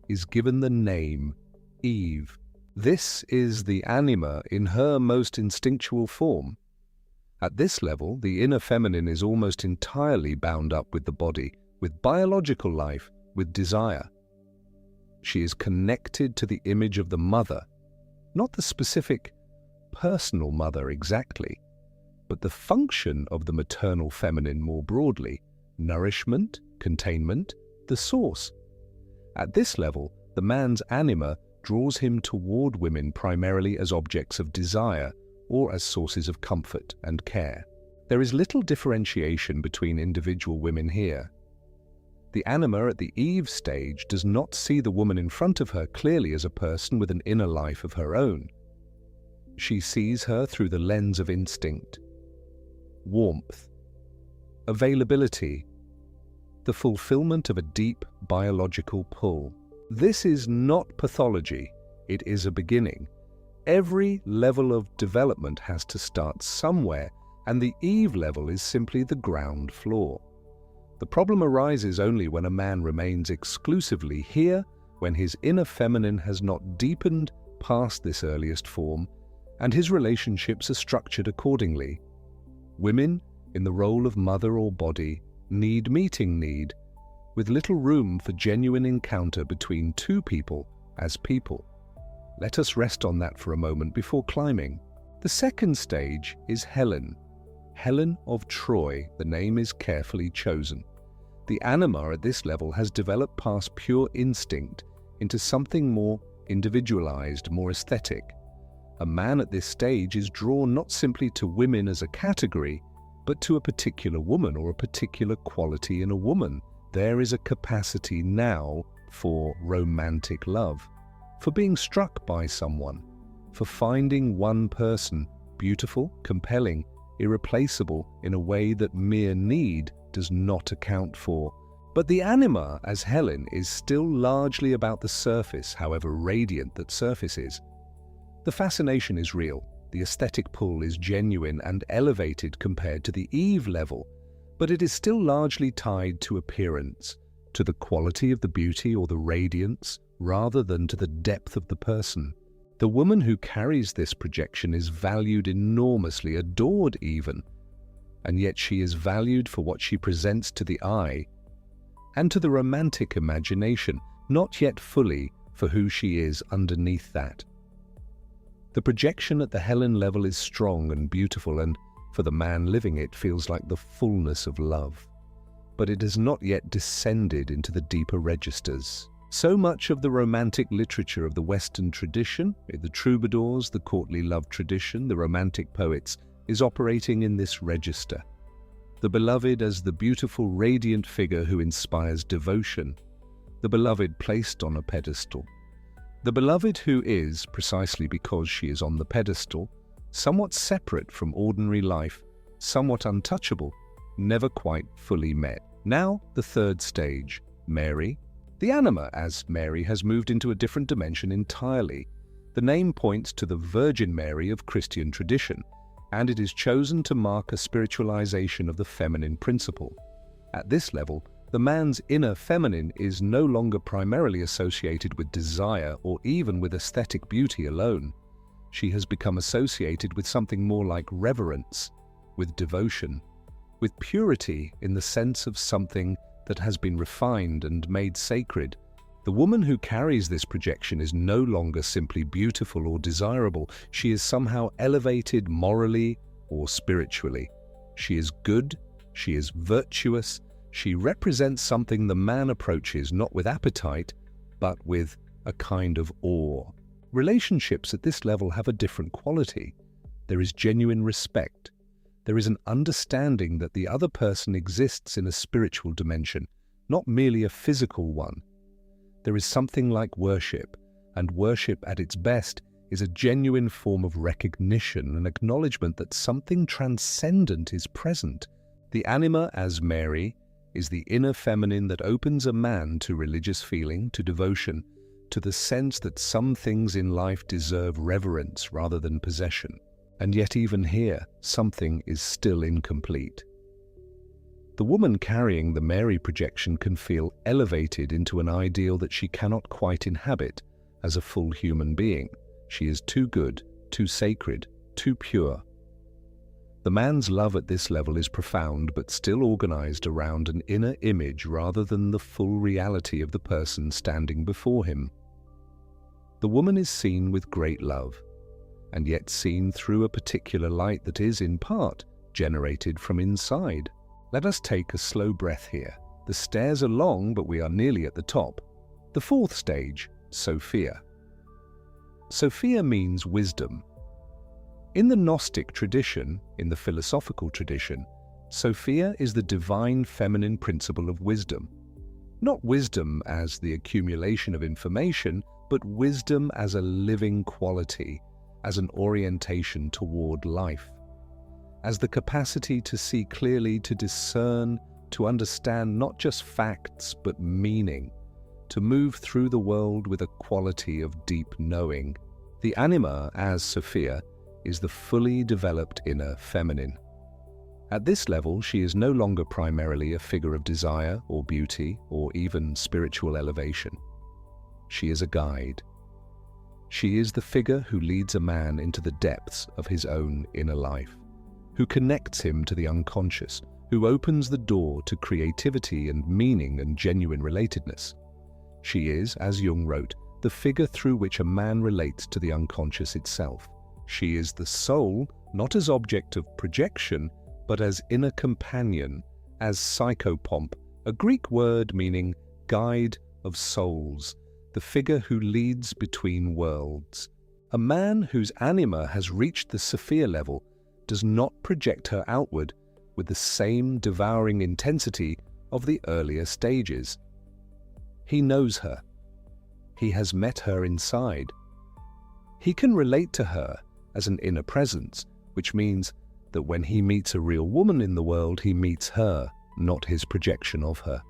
is given the name Eve. This is the anima in her most instinctual form. At this level, the inner feminine is almost entirely bound up with the body, with biological life, with desire. She is connected to the image of the mother, not the specific personal mother exactly, but the function of the maternal feminine more broadly, nourishment, containment, the source. At this level, the man's anima draws him toward women primarily as objects of desire or as sources of comfort and care. There is little differentiation between individual women here. The anima at the Eve stage does not see the woman in front of her clearly as a person with an inner life of her own. She sees her through the lens of instinct, warmth, availability, the fulfillment of a deep biological pull. This is not pathology, it is a beginning. Every level of development has to start somewhere, and the Eve level is simply the ground floor. The problem arises only when a man remains exclusively here, when his inner feminine has not deepened past this earliest form, and his relationships are structured accordingly. Women, in the role of mother or body, need, with little room for genuine encounter between two people as people. Let us rest on that for a moment before climbing. The second stage is Helen. Helen of Troy, the name is carefully chosen. The anima at this level has developed past pure instinct into something more individualized, more aesthetic. A man at this stage is drawn not simply to women as a category, but to a particular woman or a particular quality in a woman. There is a capacity now for romantic love, for being struck by someone, for finding one person beautiful, compelling, irreplaceable in a way that mere need does not account for. But the anima as Helen is still largely about the surface, however radiant that surface is. The fascination is real, the aesthetic pull is genuine and elevated compared to the Eve level, but it is still largely tied to appearance, to the quality of the beauty or the radiance, rather than to the depth of the person. The woman who carries this projection is valued enormously, adored even, and yet she is valued for what she presents to the eye and to the romantic imagination, not yet fully for who she is underneath that. The projection at the Helen level is strong and beautiful, and for the man living it feels like the fullness of love. But it has not yet descended into the deeper registers. So much of the romantic literature of the Western tradition, the troubadours, the courtly love tradition, the romantic poets, is operating in this register. The beloved as the beautiful, radiant figure who inspires devotion. The beloved placed on a pedestal. The beloved who is, precisely because she is on the pedestal, somewhat separate from ordinary life, somewhat untouchable, never quite fully met. Now, the third stage, Mary. The anima as Mary has moved into a different dimension entirely. The name points to the Virgin Mary of Christian tradition, and it is chosen to mark a spiritualization of the feminine principle. At this level, the man's inner feminine is no longer primarily associated with desire or even with aesthetic beauty alone. She has become associated with something more like reverence, with devotion, with purity in the sense of something that has been refined and made sacred. The woman who carries this projection is no longer simply beautiful or desirable. She is somehow elevated morally or spiritually. She is good, she is virtuous, she represents something the man approaches not with appetite, but with a kind of awe. Relationships at this level have a different quality. There is genuine respect. There is an understanding that the other person exists in a spiritual dimension, not merely a physical one. There is something like worship, and worship at its best is a genuine form of recognition and acknowledgement that something transcendent is present. The anima as Mary is the inner feminine that opens a man to religious feeling, to devotion, to the sense that some things in life deserve reverence rather than possession. And yet even here, something is still incomplete. The woman carrying the Mary projection can feel elevated into an ideal that she cannot quite inhabit as a full human being. She is too good, too sacred, too pure. The man's love at this level is profound but still organized around an inner image rather than the full reality of the person standing before him. The woman is seen with great love, and yet seen through a particular light that is, in part, generated from inside. Let us take a slow breath here. The stairs are long, but we are nearly at the top. The fourth stage, Sophia. Sophia means wisdom. In the Gnostic tradition, in the philosophical tradition, Sophia is the divine feminine principle of wisdom. Not wisdom as the accumulation of information, but wisdom as a living quality, as an orientation toward life, as the capacity to see clearly, to discern, to understand not just facts but meaning, to move through the world with a quality of deep knowing. The anima as Sophia is the fully developed inner feminine. At this level, she is no longer primarily a figure of desire or beauty or even spiritual elevation. She is a guide. She is the figure who leads a man into the depths of his own inner life, who connects him to the unconscious, who opens the door to creativity and meaning and genuine relatedness. She is, as Jung wrote, the figure through which a man relates to the unconscious itself. She is the soul, not as object of projection, but as inner companion, as psychopomp, a Greek word meaning guide of souls, the figure who leads between worlds. A man whose anima has reached the Sophia level does not project her outward with the same devouring intensity of the earlier stages. He knows her. He has met her inside. He can relate to her as an inner presence, which means that when he meets a real woman in the world, he meets her, not his projection of her.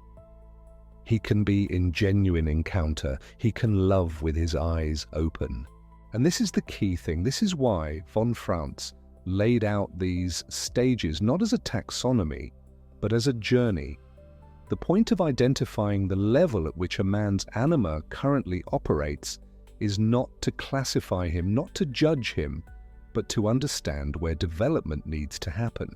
He can be in genuine encounter. He can love with his eyes open. And this is the key thing. This is why von Franz laid out these stages not as a taxonomy, but as a journey. The point of identifying the level at which a man's anima currently operates is not to classify him, not to judge him, but to understand where development needs to happen.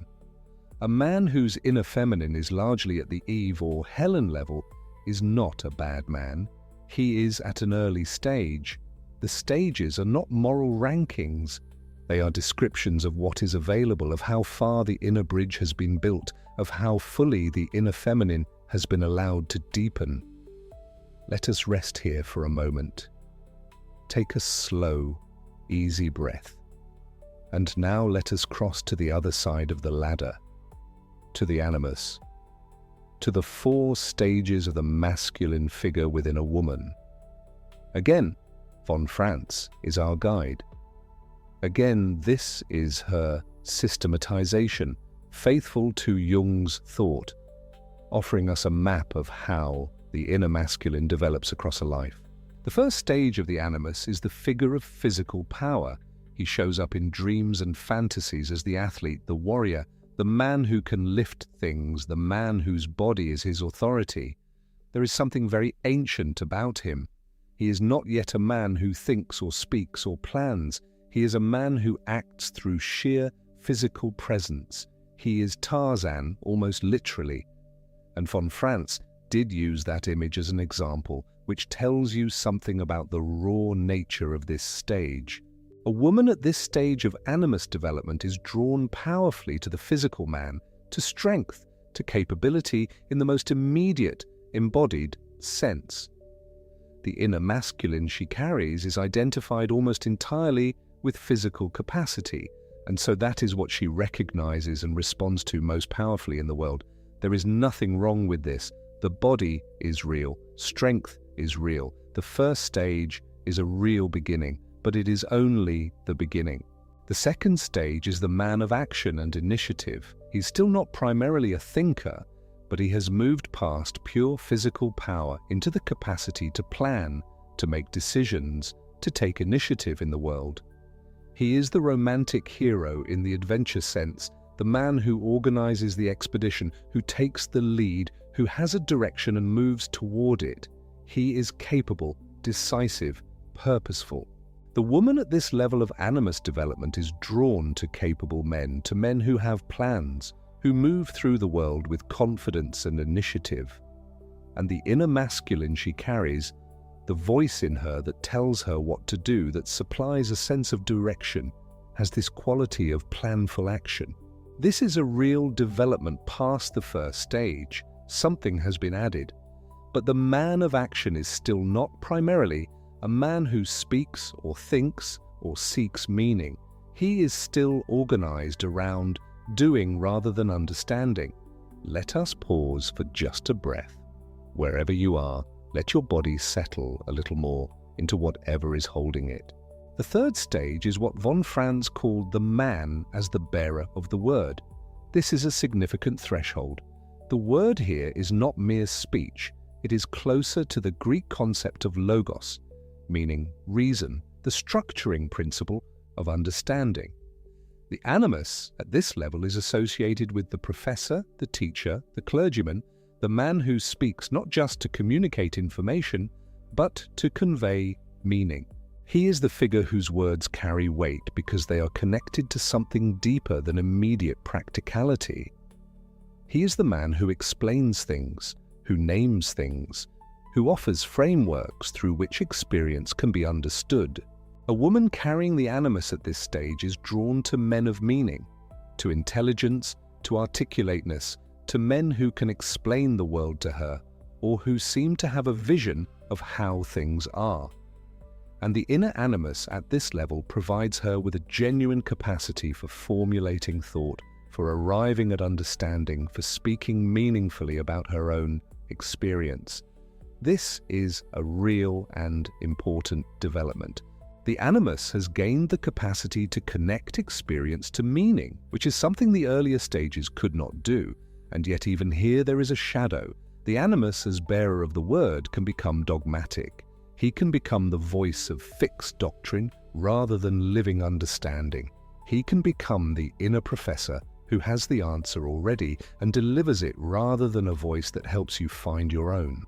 A man whose inner feminine is largely at the Eve or Helen level is not a bad man. He is at an early stage. The stages are not moral rankings. They are descriptions of what is available, of how far the inner bridge has been built, of how fully the inner feminine has been allowed to deepen. Let us rest here for a moment. Take a slow, easy breath. And now let us cross to the other side of the ladder, to the animus, to the 4 stages of the masculine figure within a woman. Again, von Franz is our guide. Again, this is her systematization, faithful to Jung's thought, offering us a map of how the inner masculine develops across a life. The first stage of the animus is the figure of physical power. He shows up in dreams and fantasies as the athlete, the warrior, the man who can lift things, the man whose body is his authority. There is something very ancient about him. He is not yet a man who thinks or speaks or plans. He is a man who acts through sheer physical presence. He is Tarzan, almost literally. And von Franz did use that image as an example, which tells you something about the raw nature of this stage. A woman at this stage of animus development is drawn powerfully to the physical man, to strength, to capability in the most immediate, embodied sense. The inner masculine she carries is identified almost entirely with physical capacity, and so that is what she recognizes and responds to most powerfully in the world. There is nothing wrong with this. The body is real. Strength is real. The first stage is a real beginning, but it is only the beginning. The second stage is the man of action and initiative. He's still not primarily a thinker, but he has moved past pure physical power into the capacity to plan, to make decisions, to take initiative in the world. He is the romantic hero in the adventure sense, the man who organizes the expedition, who takes the lead, who has a direction and moves toward it. He is capable, decisive, purposeful. The woman at this level of animus development is drawn to capable men, to men who have plans, who move through the world with confidence and initiative. And the inner masculine she carries, the voice in her that tells her what to do, that supplies a sense of direction, has this quality of planful action. This is a real development past the first stage. Something has been added. But the man of action is still not primarily a man who speaks or thinks or seeks meaning. He is still organized around doing rather than understanding. Let us pause for just a breath. Wherever you are, let your body settle a little more into whatever is holding it. The third stage is what von Franz called the man as the bearer of the word. This is a significant threshold. The word here is not mere speech. It is closer to the Greek concept of logos, meaning reason, the structuring principle of understanding. The animus at this level is associated with the professor, the teacher, the clergyman, the man who speaks not just to communicate information, but to convey meaning. He is the figure whose words carry weight because they are connected to something deeper than immediate practicality. He is the man who explains things, who names things, who offers frameworks through which experience can be understood. A woman carrying the animus at this stage is drawn to men of meaning, to intelligence, to articulateness, to men who can explain the world to her, or who seem to have a vision of how things are. And the inner animus at this level provides her with a genuine capacity for formulating thought, for arriving at understanding, for speaking meaningfully about her own experience. This is a real and important development. The animus has gained the capacity to connect experience to meaning, which is something the earlier stages could not do, and yet even here there is a shadow. The animus, as bearer of the word, can become dogmatic. He can become the voice of fixed doctrine rather than living understanding. He can become the inner professor who has the answer already and delivers it rather than a voice that helps you find your own.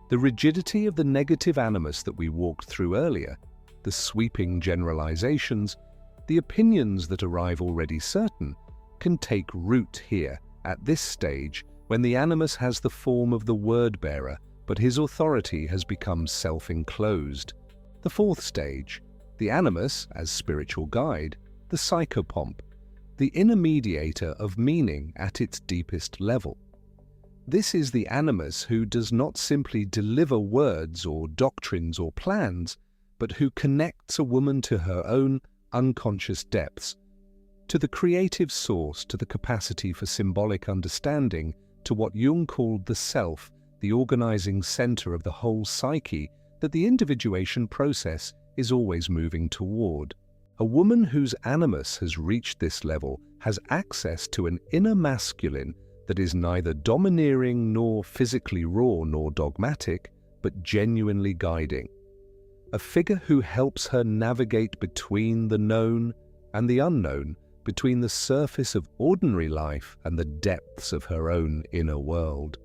The rigidity of the negative animus that we walked through earlier, the sweeping generalizations, the opinions that arrive already certain, can take root here at this stage when the animus has the form of the word-bearer, but his authority has become self-enclosed. The fourth stage, the animus as spiritual guide, the psychopomp, the inner mediator of meaning at its deepest level. This is the animus who does not simply deliver words or doctrines or plans, but who connects a woman to her own unconscious depths, to the creative source, to the capacity for symbolic understanding, to what Jung called the self, the organizing center of the whole psyche that the individuation process is always moving toward. A woman whose animus has reached this level has access to an inner masculine that is neither domineering nor physically raw nor dogmatic, but genuinely guiding. A figure who helps her navigate between the known and the unknown, between the surface of ordinary life and the depths of her own inner world.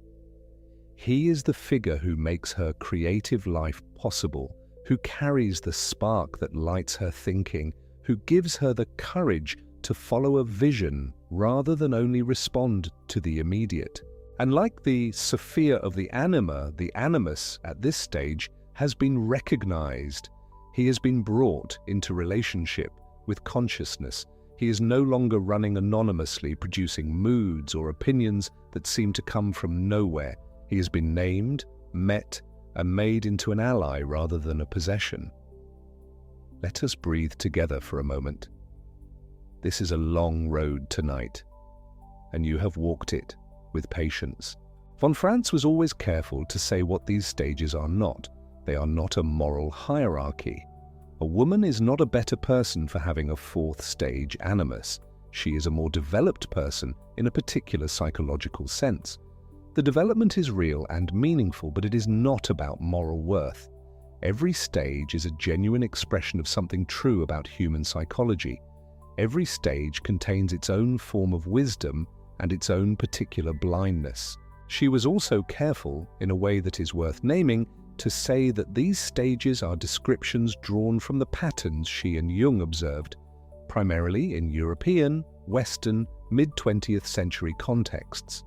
He is the figure who makes her creative life possible, who carries the spark that lights her thinking, who gives her the courage to follow a vision rather than only respond to the immediate. And like the Sophia of the Anima, the Animus at this stage has been recognized. He has been brought into relationship with consciousness. He is no longer running anonymously, producing moods or opinions that seem to come from nowhere. He has been named, met, and made into an ally rather than a possession. Let us breathe together for a moment. This is a long road tonight, and you have walked it with patience. Von Franz was always careful to say what these stages are not. They are not a moral hierarchy. A woman is not a better person for having a fourth stage animus. She is a more developed person in a particular psychological sense. The development is real and meaningful, but it is not about moral worth. Every stage is a genuine expression of something true about human psychology. Every stage contains its own form of wisdom and its own particular blindness. She was also careful, in a way that is worth naming, to say that these stages are descriptions drawn from the patterns she and Jung observed, primarily in European, Western, mid-20th century contexts.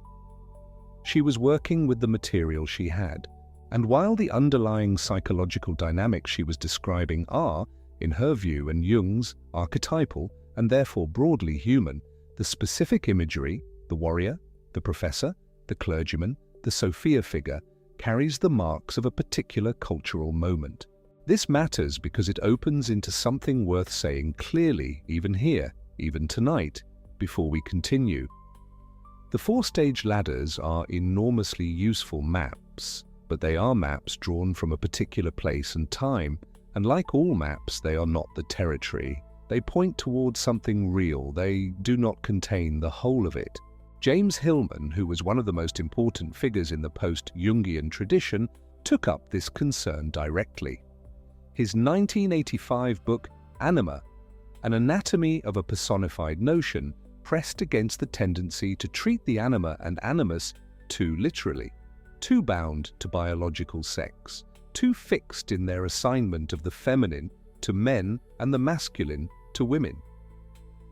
She was working with the material she had, and while the underlying psychological dynamics she was describing are, in her view and Jung's, archetypal and therefore broadly human, the specific imagery, the warrior, the professor, the clergyman, the Sophia figure, carries the marks of a particular cultural moment. This matters because it opens into something worth saying clearly, even here, even tonight, before we continue. The four-stage ladders are enormously useful maps, but they are maps drawn from a particular place and time, and like all maps, they are not the territory. They point towards something real. They do not contain the whole of it. James Hillman, who was one of the most important figures in the post-Jungian tradition, took up this concern directly. His 1985 book, Anima, An Anatomy of a Personified Notion, pressed against the tendency to treat the anima and animus too literally, too bound to biological sex, too fixed in their assignment of the feminine to men and the masculine to women.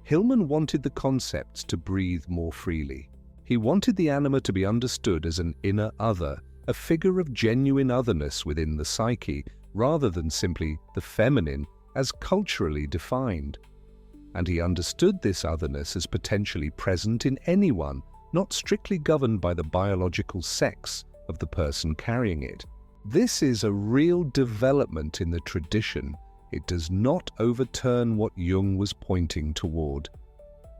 Hillman wanted the concepts to breathe more freely. He wanted the anima to be understood as an inner other, a figure of genuine otherness within the psyche, rather than simply the feminine as culturally defined. And he understood this otherness as potentially present in anyone, not strictly governed by the biological sex of the person carrying it. This is a real development in the tradition. It does not overturn what Jung was pointing toward: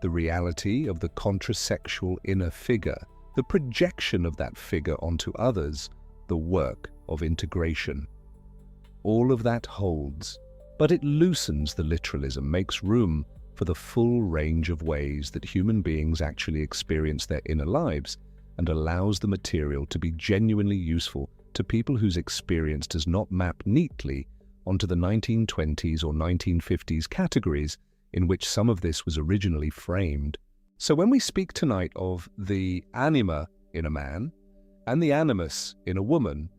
the reality of the contrasexual inner figure, the projection of that figure onto others, the work of integration. All of that holds, but it loosens the literalism, makes room for the full range of ways that human beings actually experience their inner lives, and allows the material to be genuinely useful to people whose experience does not map neatly onto the 1920s or 1950s categories in which some of this was originally framed. So when we speak tonight of the anima in a man and the animus in a woman,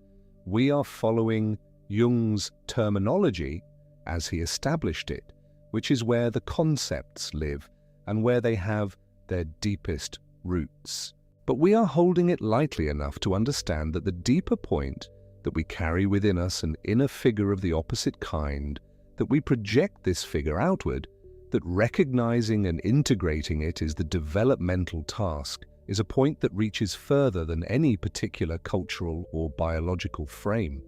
we are following Jung's terminology as he established it, which is where the concepts live and where they have their deepest roots. But we are holding it lightly enough to understand that the deeper point, that we carry within us an inner figure of the opposite kind, that we project this figure outward, that recognizing and integrating it is the developmental task, is a point that reaches further than any particular cultural or biological frame.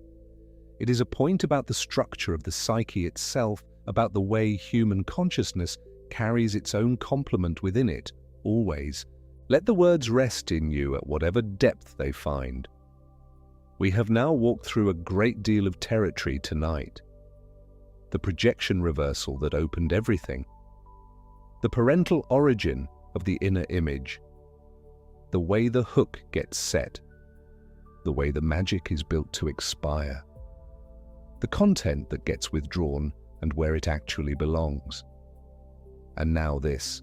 It is a point about the structure of the psyche itself, about the way human consciousness carries its own complement within it, always. Let the words rest in you at whatever depth they find. We have now walked through a great deal of territory tonight. The projection reversal that opened everything. The parental origin of the inner image. The way the hook gets set. The way the magic is built to expire. The content that gets withdrawn and where it actually belongs. And now this.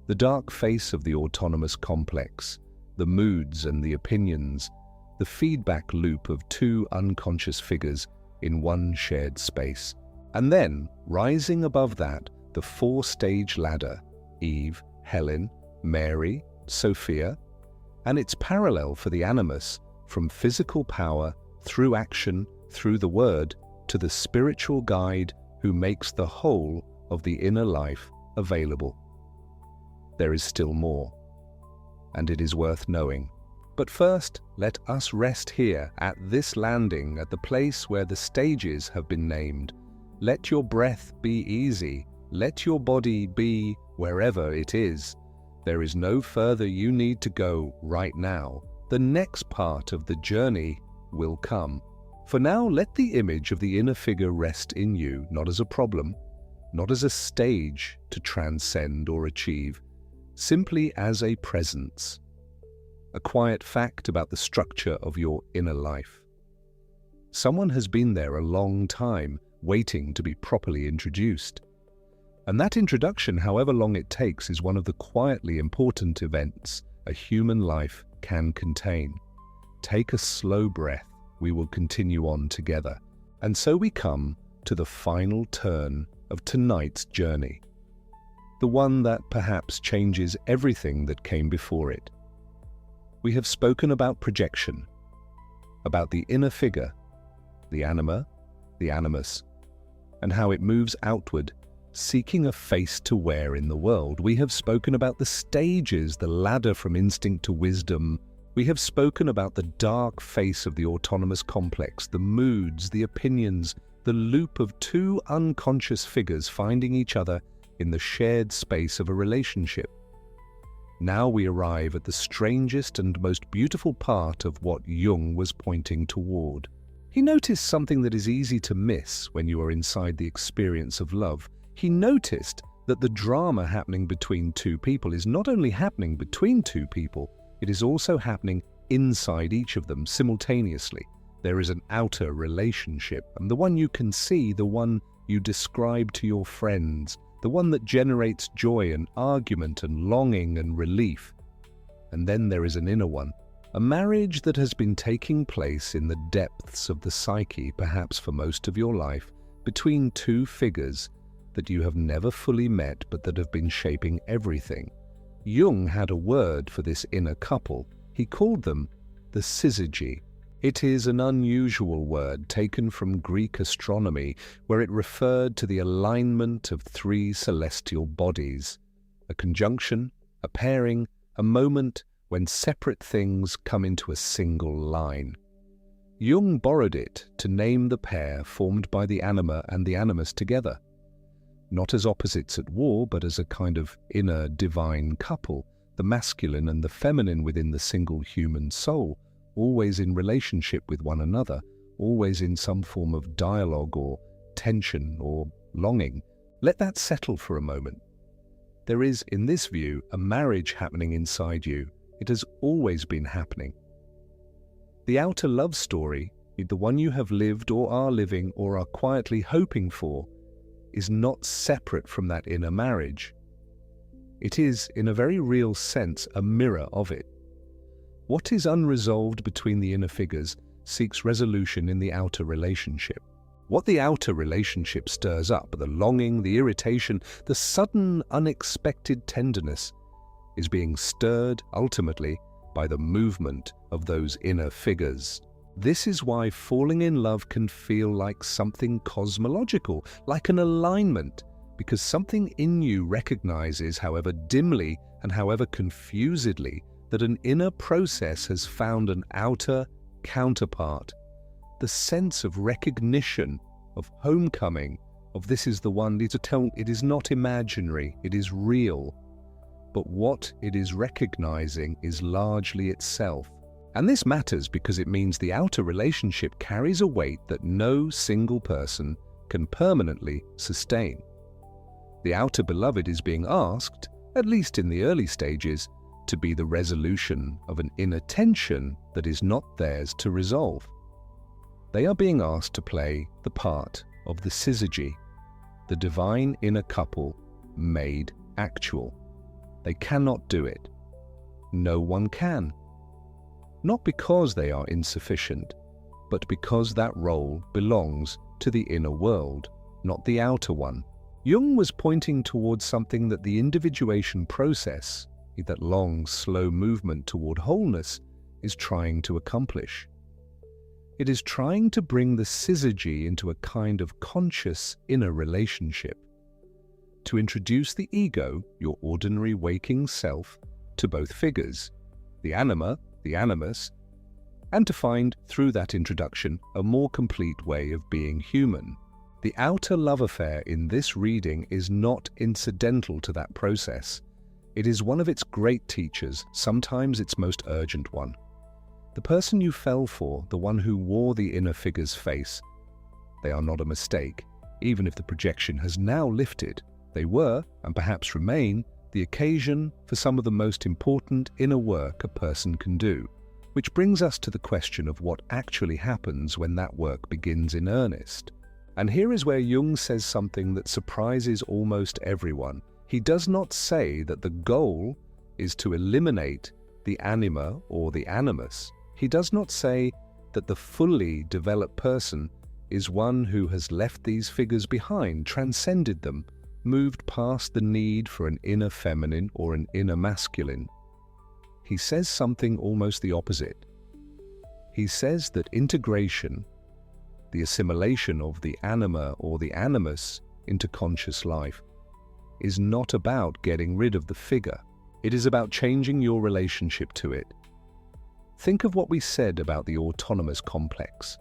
The dark face of the autonomous complex, the moods and the opinions, the feedback loop of two unconscious figures in one shared space. And then, rising above that, the four-stage ladder: Eve, Helen, Mary, Sophia, and its parallel for the Animus, from physical power, through action, through the word, to the spiritual guide who makes the whole of the inner life available. There is still more, and it is worth knowing. But first, let us rest here at this landing, at the place where the stages have been named. Let your breath be easy. Let your body be wherever it is. There is no further you need to go right now. The next part of the journey will come. For now, let the image of the inner figure rest in you, not as a problem, not as a stage to transcend or achieve, simply as a presence, a quiet fact about the structure of your inner life. Someone has been there a long time, waiting to be properly introduced. And that introduction, however long it takes, is one of the quietly important events a human life can contain. Take a slow breath. We will continue on together. And so we come to the final turn of tonight's journey. The one that perhaps changes everything that came before it. We have spoken about projection, about the inner figure, the anima, the animus, and how it moves outward, seeking a face to wear in the world. We have spoken about the stages, the ladder from instinct to wisdom. We have spoken about the dark face of the autonomous complex, the moods, the opinions, the loop of two unconscious figures finding each other in the shared space of a relationship. Now we arrive at the strangest and most beautiful part of what Jung was pointing toward. He noticed something that is easy to miss when you are inside the experience of love. He noticed that the drama happening between two people is not only happening between two people, it is also happening inside each of them simultaneously. There is an outer relationship, and the one you can see, the one you describe to your friends, the one that generates joy and argument and longing and relief. And then there is an inner one, a marriage that has been taking place in the depths of the psyche, perhaps for most of your life, between two figures that you have never fully met but that have been shaping everything. Jung had a word for this inner couple. He called them the syzygy. It is an unusual word taken from Greek astronomy, where it referred to the alignment of three celestial bodies, a conjunction, a pairing, a moment when separate things come into a single line. Jung borrowed it to name the pair formed by the Anima and the Animus together, not as opposites at war, but as a kind of inner divine couple, the masculine and the feminine within the single human soul, always in relationship with one another, always in some form of dialogue or tension or longing. Let that settle for a moment. There is, in this view, a marriage happening inside you. It has always been happening. The outer love story, the one you have lived or are living or are quietly hoping for, is not separate from that inner marriage. It is, in a very real sense, a mirror of it. What is unresolved between the inner figures seeks resolution in the outer relationship. What the outer relationship stirs up, the longing, the irritation, the sudden, unexpected tenderness, is being stirred, ultimately, by the movement of those inner figures. This is why falling in love can feel like something cosmological, like an alignment, because something in you recognizes, however dimly and however confusedly, that an inner process has found an outer counterpart. The sense of recognition, of homecoming, of this is the one, it is not imaginary, it is real. But what it is recognizing is largely itself. And this matters because it means the outer relationship carries a weight that no single person can permanently sustain. The outer beloved is being asked, at least in the early stages, to be the resolution of an inner tension that is not theirs to resolve. They are being asked to play the part of the syzygy, the divine inner couple made actual. They cannot do it. No one can. Not because they are insufficient, but because that role belongs to the inner world, not the outer one. Jung was pointing towards something that the individuation process, that long, slow movement toward wholeness, is trying to accomplish. It is trying to bring the syzygy into a kind of conscious inner relationship, to introduce the ego, your ordinary waking self, to both figures, the anima, the animus, and to find, through that introduction, a more complete way of being human. The outer love affair in this reading is not incidental to that process. It is one of its great teachers, sometimes its most urgent one. The person you fell for, the one who wore the inner figure's face, they are not a mistake, even if the projection has now lifted. They were, and perhaps remain, the occasion for some of the most important inner work a person can do, which brings us to the question of what actually happens when that work begins in earnest. And here is where Jung says something that surprises almost everyone. He does not say that the goal is to eliminate the anima or the animus. He does not say that the fully developed person is one who has left these figures behind, transcended them, moved past the need for an inner feminine or an inner masculine. He says something almost the opposite. He says that integration, the assimilation of the anima or the animus into conscious life, is not about getting rid of the figure. It is about changing your relationship to it. Think of what we said about the autonomous complex.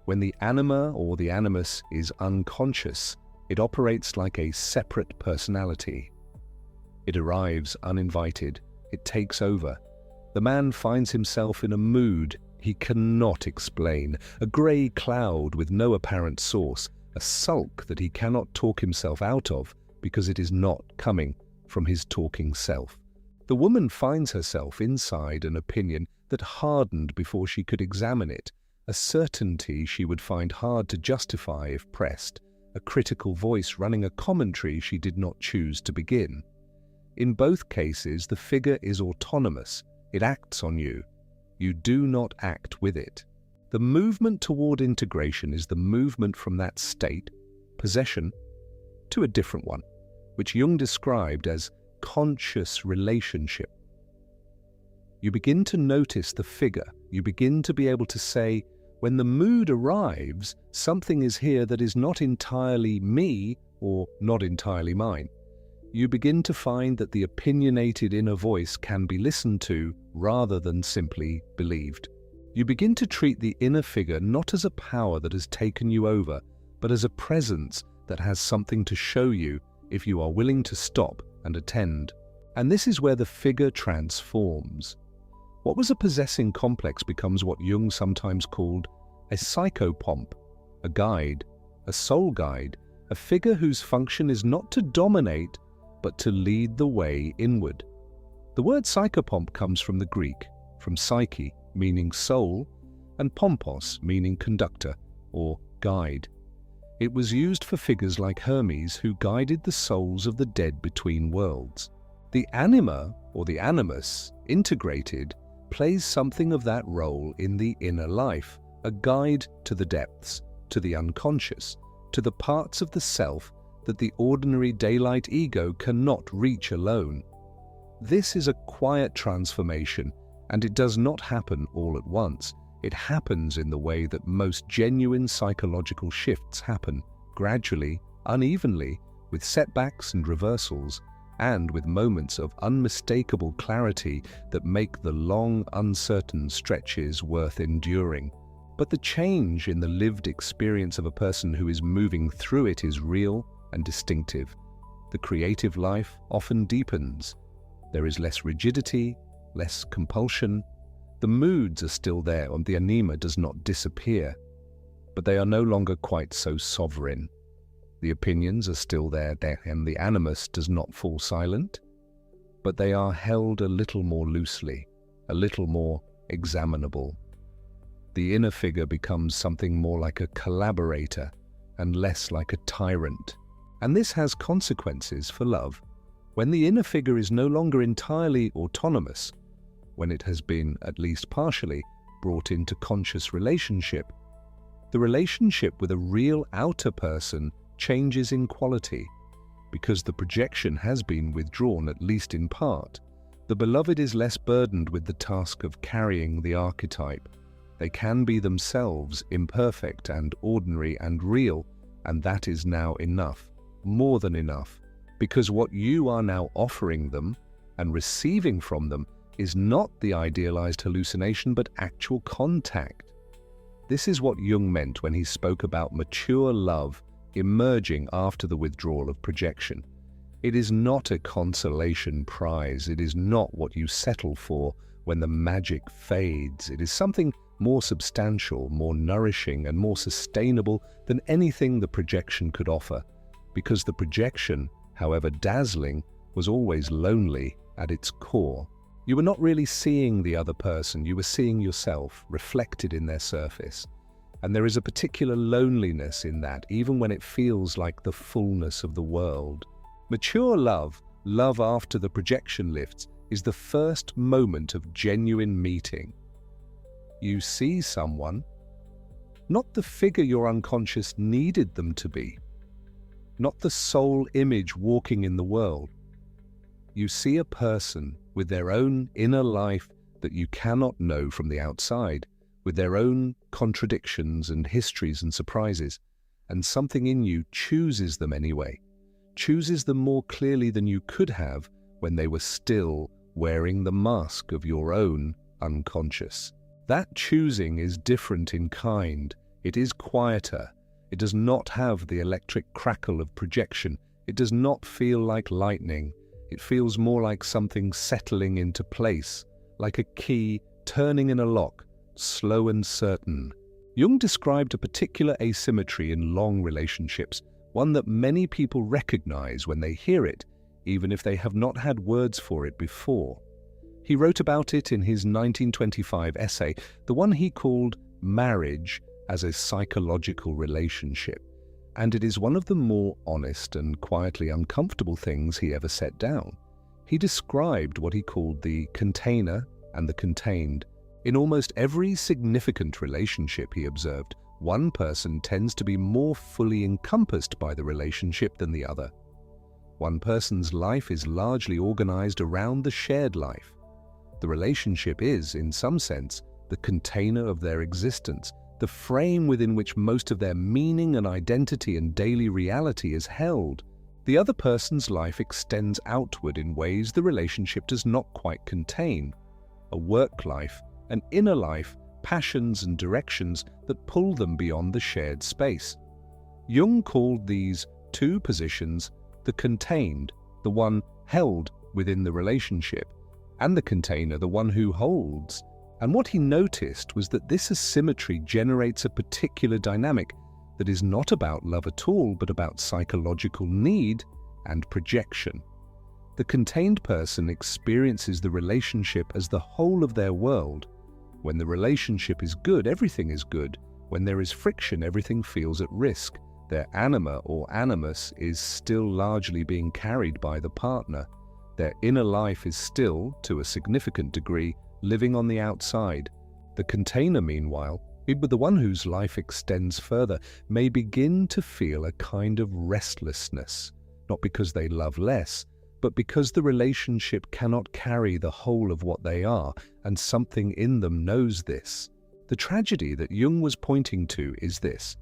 When the anima or the animus is unconscious, it operates like a separate personality. It arrives uninvited. It takes over. The man finds himself in a mood he cannot explain, a grey cloud with no apparent source, a sulk that he cannot talk himself out of because it is not coming from his talking self. The woman finds herself inside an opinion that hardened before she could examine it, a certainty she would find hard to justify if pressed, a critical voice running a commentary she did not choose to begin. In both cases, the figure is autonomous. It acts on you. You do not act with it. The movement toward integration is the movement from that state, possession, to a different one, which Jung described as conscious relationship. You begin to notice the figure, You begin to be able to say, when the mood arrives, something is here that is not entirely me or not entirely mine. You begin to find that the opinionated inner voice can be listened to rather than simply believed. You begin to treat the inner figure not as a power that has taken you over, but as a presence that has something to show you if you are willing to stop and attend. And this is where the figure transforms. What was a possessing complex becomes what Jung sometimes called a psychopomp, a guide, a soul guide, a figure whose function is not to dominate, but to lead the way inward. The word psychopomp comes from the Greek, from psyche, meaning soul, and pompos, meaning conductor or guide. It was used for figures like Hermes who guided the souls of the dead between worlds. The Anima, or the Animus, integrated, plays something of that role in the inner life, a guide to the depths, to the unconscious, to the parts of the self that the ordinary daylight ego cannot reach alone. This is a quiet transformation, and it does not happen all at once. It happens in the way that most genuine psychological shifts happen, gradually, unevenly, with setbacks and reversals, and with moments of unmistakable clarity that make the long, uncertain stretches worth enduring. But the change in the lived experience of a person who is moving through it is real and distinctive. The creative life often deepens. There is less rigidity, less compulsion. The moods are still there and the anima does not disappear, but they are no longer quite so sovereign. The opinions are still there and the animus does not fall silent, but they are held a little more loosely, a little more examinable. The inner figure becomes something more like a collaborator and less like a tyrant. And this has consequences for love. When the inner figure is no longer entirely autonomous, when it has been, at least partially, brought into conscious relationship, the relationship with a real outer person changes in quality. Because the projection has been withdrawn, at least in part, the beloved is less burdened with the task of carrying the archetype. They can be themselves, imperfect and ordinary and real, and that is now enough, more than enough, because what you are now offering them and receiving from them is not the idealized hallucination but actual contact. This is what Jung meant when he spoke about mature love emerging after the withdrawal of projection. It is not a consolation prize. It is not what you settle for when the magic fades. It is something more substantial, more nourishing, and more sustainable than anything the projection could offer, because the projection, however dazzling, was always lonely at its core. You were not really seeing the other person, you were seeing yourself reflected in their surface. And there is a particular loneliness in that, even when it feels like the fullness of the world. Mature love, love after the projection lifts, is the first moment of genuine meeting. You see someone, not the figure your unconscious needed them to be, not the sole image walking in the world. You see a person with their own inner life that you cannot know from the outside, with their own contradictions and histories and surprises, and something in you chooses them anyway, chooses them more clearly than you could have when they were still wearing the mask of your own unconscious. That choosing is different in kind. It is quieter. It does not have the electric crackle of projection. It does not feel like lightning. It feels more like something settling into place, like a key turning in a lock, slow and certain. Jung described a particular asymmetry in long relationships, one that many people recognize when they hear it, even if they have not had words for it before. He wrote about it in his 1925 essay, the one he called Marriage as a Psychological Relationship, and it is one of the more honest and quietly uncomfortable things he ever set down. He described what he called the container and the contained. In almost every significant relationship, he observed, one person tends to be more fully encompassed by the relationship than the other. One person's life is largely organized around the shared life. The relationship is, in some sense, the container of their existence, the frame within which most of their meaning and identity and daily reality is held. The other person's life extends outward in ways the relationship does not quite contain. A work life, an inner life, passions and directions that pull them beyond the shared space. Jung called these two positions the contained, the one held within the relationship, and the container, the one who holds. And what he noticed was that this asymmetry generates a particular dynamic that is not about love at all, but about psychological need and projection. The contained person experiences the relationship as the whole of their world. When the relationship is good, everything is good. When there is friction, everything feels at risk. Their anima or animus is still largely being carried by the partner. Their inner life is still, to a significant degree, living on the outside. The container, meanwhile, the one whose life extends further, may begin to feel a kind of restlessness, not because they love less, but because the relationship cannot carry the whole of what they are, and something in them knows this. The tragedy that Jung was pointing to is this.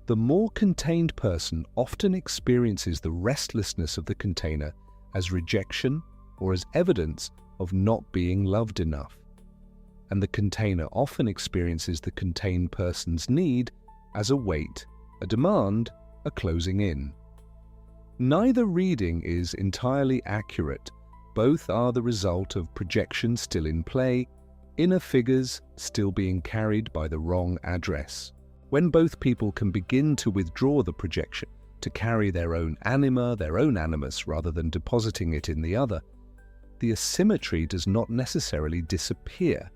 The more contained person often experiences the restlessness of the container as rejection or as evidence of not being loved enough. And the container often experiences the contained person's need as a weight, a demand, a closing in. Neither reading is entirely accurate. Both are the result of projection still in play, inner figures still being carried by the wrong address. When both people can begin to withdraw the projection, to carry their own anima, their own animus, rather than depositing it in the other, the asymmetry does not necessarily disappear,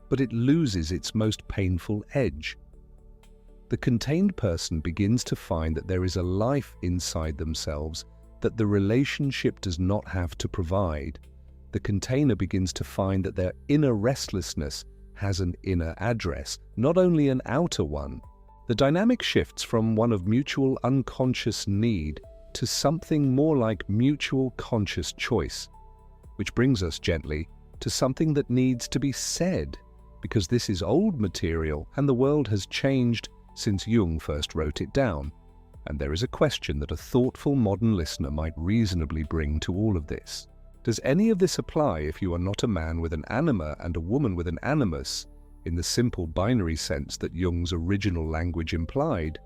but it loses its most painful edge. The contained person begins to find that there is a life inside themselves that the relationship does not have to provide. The container begins to find that their inner restlessness has an inner address, not only an outer one. The dynamic shifts from one of mutual unconscious need to something more like mutual conscious choice, which brings us gently to something that needs to be said, because this is old material and the world has changed since Jung first wrote it down, and there is a question that a thoughtful modern listener might reasonably bring to all of this. Does any of this apply if you are not a man with an anima and a woman with an animus, in the simple binary sense that Jung's original language implied?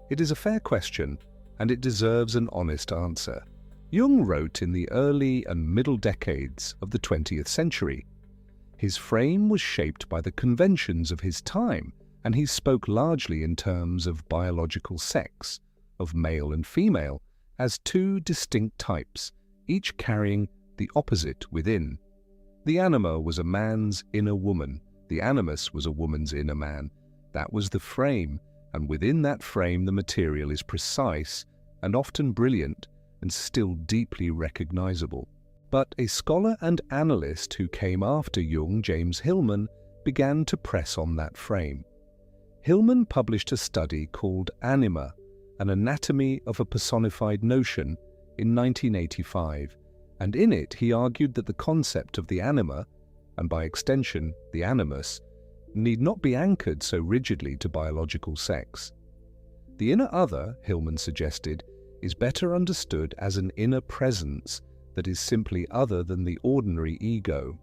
It is a fair question, and it deserves an honest answer. Jung wrote in the early and middle decades of the 20th century. His frame was shaped by the conventions of his time, and he spoke largely in terms of biological sex, of male and female, as two distinct types, each carrying the opposite within. The anima was a man's inner woman, the animus was a woman's inner man. That was the frame, and within that frame the material is precise and often brilliant and still deeply recognizable. But a scholar and analyst who came after Jung, James Hillman, began to press on that frame. Hillman published a study called Anima, an anatomy of a personified notion, in 1985, and in it he argued that the concept of the anima, and by extension the animus, need not be anchored so rigidly to biological sex. The inner other, Hillman suggested, is better understood as an inner presence that is simply other than the ordinary ego.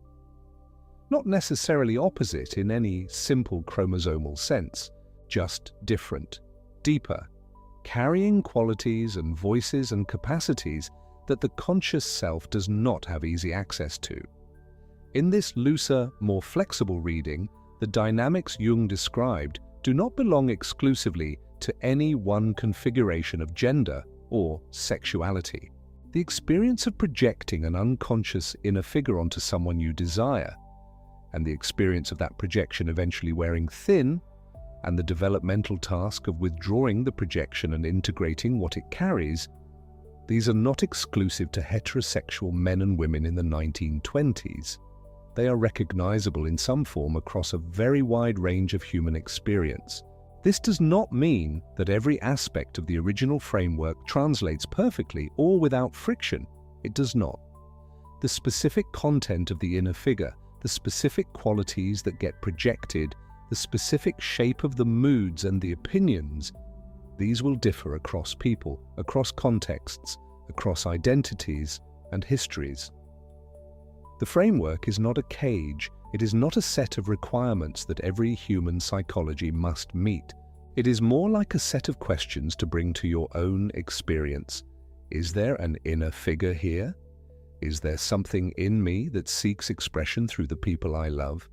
Not necessarily opposite in any simple chromosomal sense, just different, deeper, carrying qualities and voices and capacities that the conscious self does not have easy access to. In this looser, more flexible reading, the dynamics Jung described do not belong exclusively to any one configuration of gender or sexuality. The experience of projecting an unconscious inner figure onto someone you desire, and the experience of that projection eventually wearing thin, and the developmental task of withdrawing the projection and integrating what it carries, these are not exclusive to heterosexual men and women in the 1920s. They are recognizable in some form across a very wide range of human experience. This does not mean that every aspect of the original framework translates perfectly or without friction. It does not. The specific content of the inner figure, the specific qualities that get projected, the specific shape of the moods and the opinions, these will differ across people, across contexts, across identities and histories. The framework is not a cage. It is not a set of requirements that every human psychology must meet. It is more like a set of questions to bring to your own experience. Is there an inner figure here? Is there something in me that seeks expression through the people I love?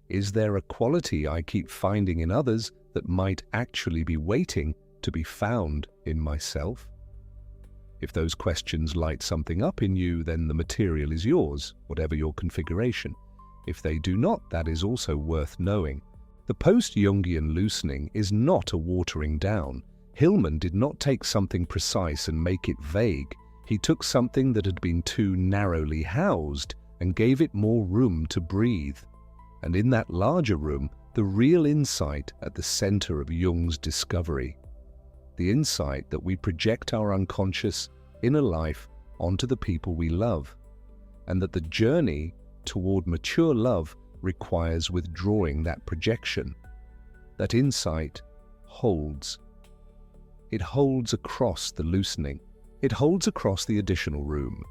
Is there a quality I keep finding in others that might actually be waiting to be found in myself? If those questions light something up in you, then the material is yours, whatever your configuration. If they do not, that is also worth knowing. The post-Jungian loosening is not a watering down. Hillman did not take something precise and make it vague. He took something that had been too narrowly housed and gave it more room to breathe. And in that larger room, the real insight at the center of Jung's discovery. The insight that we project our unconscious inner life onto the people we love, and that the journey toward mature love requires withdrawing that projection. That insight holds. It holds across the loosening. It holds across the additional room.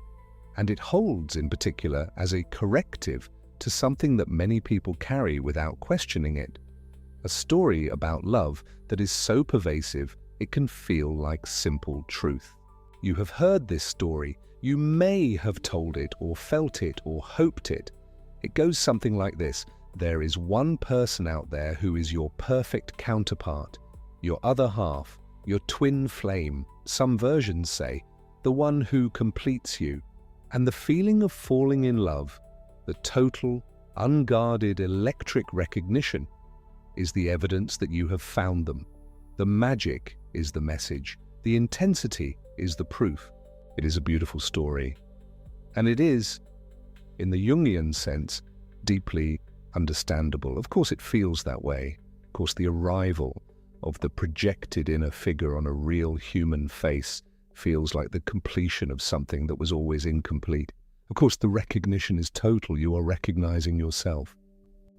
And it holds in particular as a corrective to something that many people carry without questioning it. A story about love that is so pervasive it can feel like simple truth. You have heard this story. You may have told it or felt it or hoped it. It goes something like this. There is one person out there who is your perfect counterpart, your other half, your twin flame, some versions say, the one who completes you. And the feeling of falling in love, the total, unguarded electric recognition, is the evidence that you have found them. The magic is the message. The intensity is the proof. It is a beautiful story. And it is, in the Jungian sense, deeply understandable. Of course, it feels that way. Of course, the arrival of the projected inner figure on a real human face feels like the completion of something that was always incomplete. Of course, the recognition is total. You are recognizing yourself.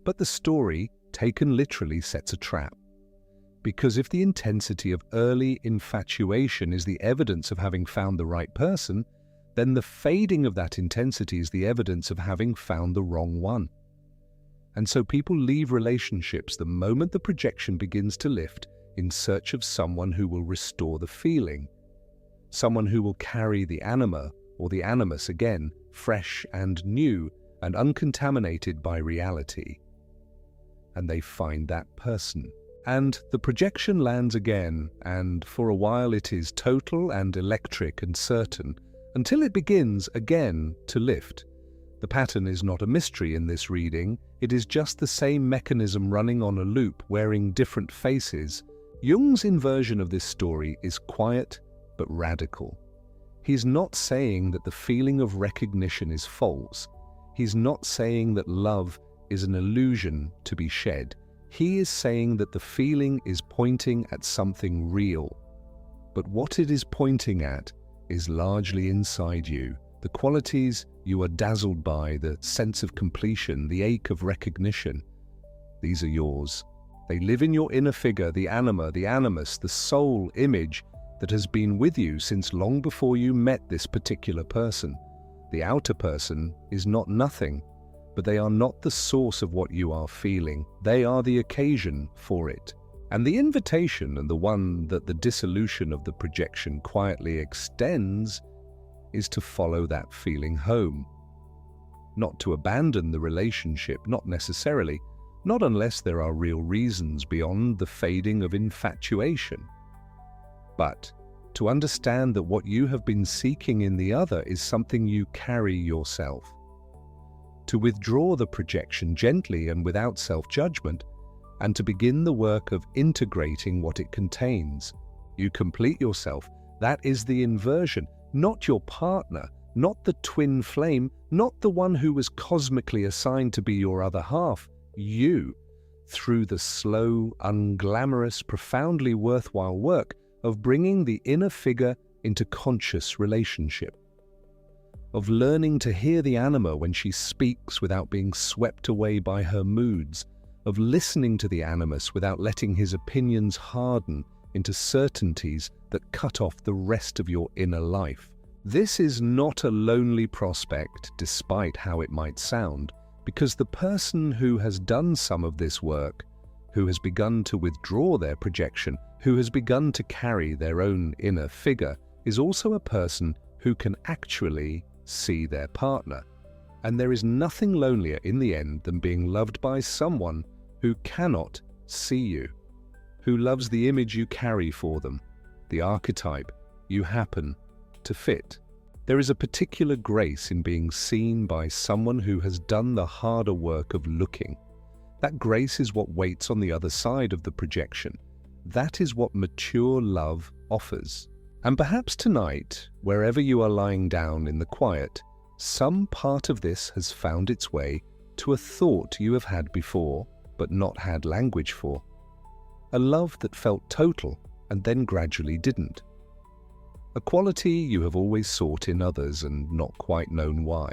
But the story, taken literally, sets a trap. Because if the intensity of early infatuation is the evidence of having found the right person, then the fading of that intensity is the evidence of having found the wrong one. And so people leave relationships the moment the projection begins to lift in search of someone who will restore the feeling, someone who will carry the anima or the animus again, fresh and new and uncontaminated by reality. And they find that person. And the projection lands again, and for a while it is total and electric and certain, until it begins again to lift. The pattern is not a mystery in this reading, it is just the same mechanism running on a loop, wearing different faces. Jung's inversion of this story is quiet but radical. He's not saying that the feeling of recognition is false. He's not saying that love is an illusion to be shed. He is saying that the feeling is pointing at something real. But what it is pointing at is largely inside you. The qualities you are dazzled by, the sense of completion, the ache of recognition, these are yours. They live in your inner figure, the anima, the animus, the soul image that has been with you since long before you met this particular person. The outer person is not nothing, but they are not the source of what you are feeling. They are the occasion for it. And the invitation, and the one that the dissolution of the projection quietly extends, is to follow that feeling home. Not to abandon the relationship, not necessarily, not unless there are real reasons beyond the fading of infatuation. But to understand that what you have been seeking in the other is something you carry yourself. To withdraw the projection gently and without self-judgment, and to begin the work of integrating what it contains. You complete yourself. That is the inversion, not your partner, not the twin flame, not the one who was cosmically assigned to be your other half. You, through the slow, unglamorous, profoundly worthwhile work of bringing the inner figure into conscious relationship. of learning to hear the anima when she speaks without being swept away by her moods, of listening to the animus without letting his opinions harden into certainties that cut off the rest of your inner life. This is not a lonely prospect, despite how it might sound, because the person who has done some of this work, who has begun to withdraw their projection, who has begun to carry their own inner figure, is also a person who can actually see their partner. And there is nothing lonelier in the end than being loved by someone who cannot see you, who loves the image you carry for them, the archetype you happen to fit. There is a particular grace in being seen by someone who has done the harder work of looking. That grace is what waits on the other side of the projection. That is what mature love offers. And perhaps tonight, wherever you are lying down in the quiet, some part of this has found its way to a thought you have had before, but not had language for. A love that felt total and then gradually didn't. A quality you have always sought in others and not quite known why.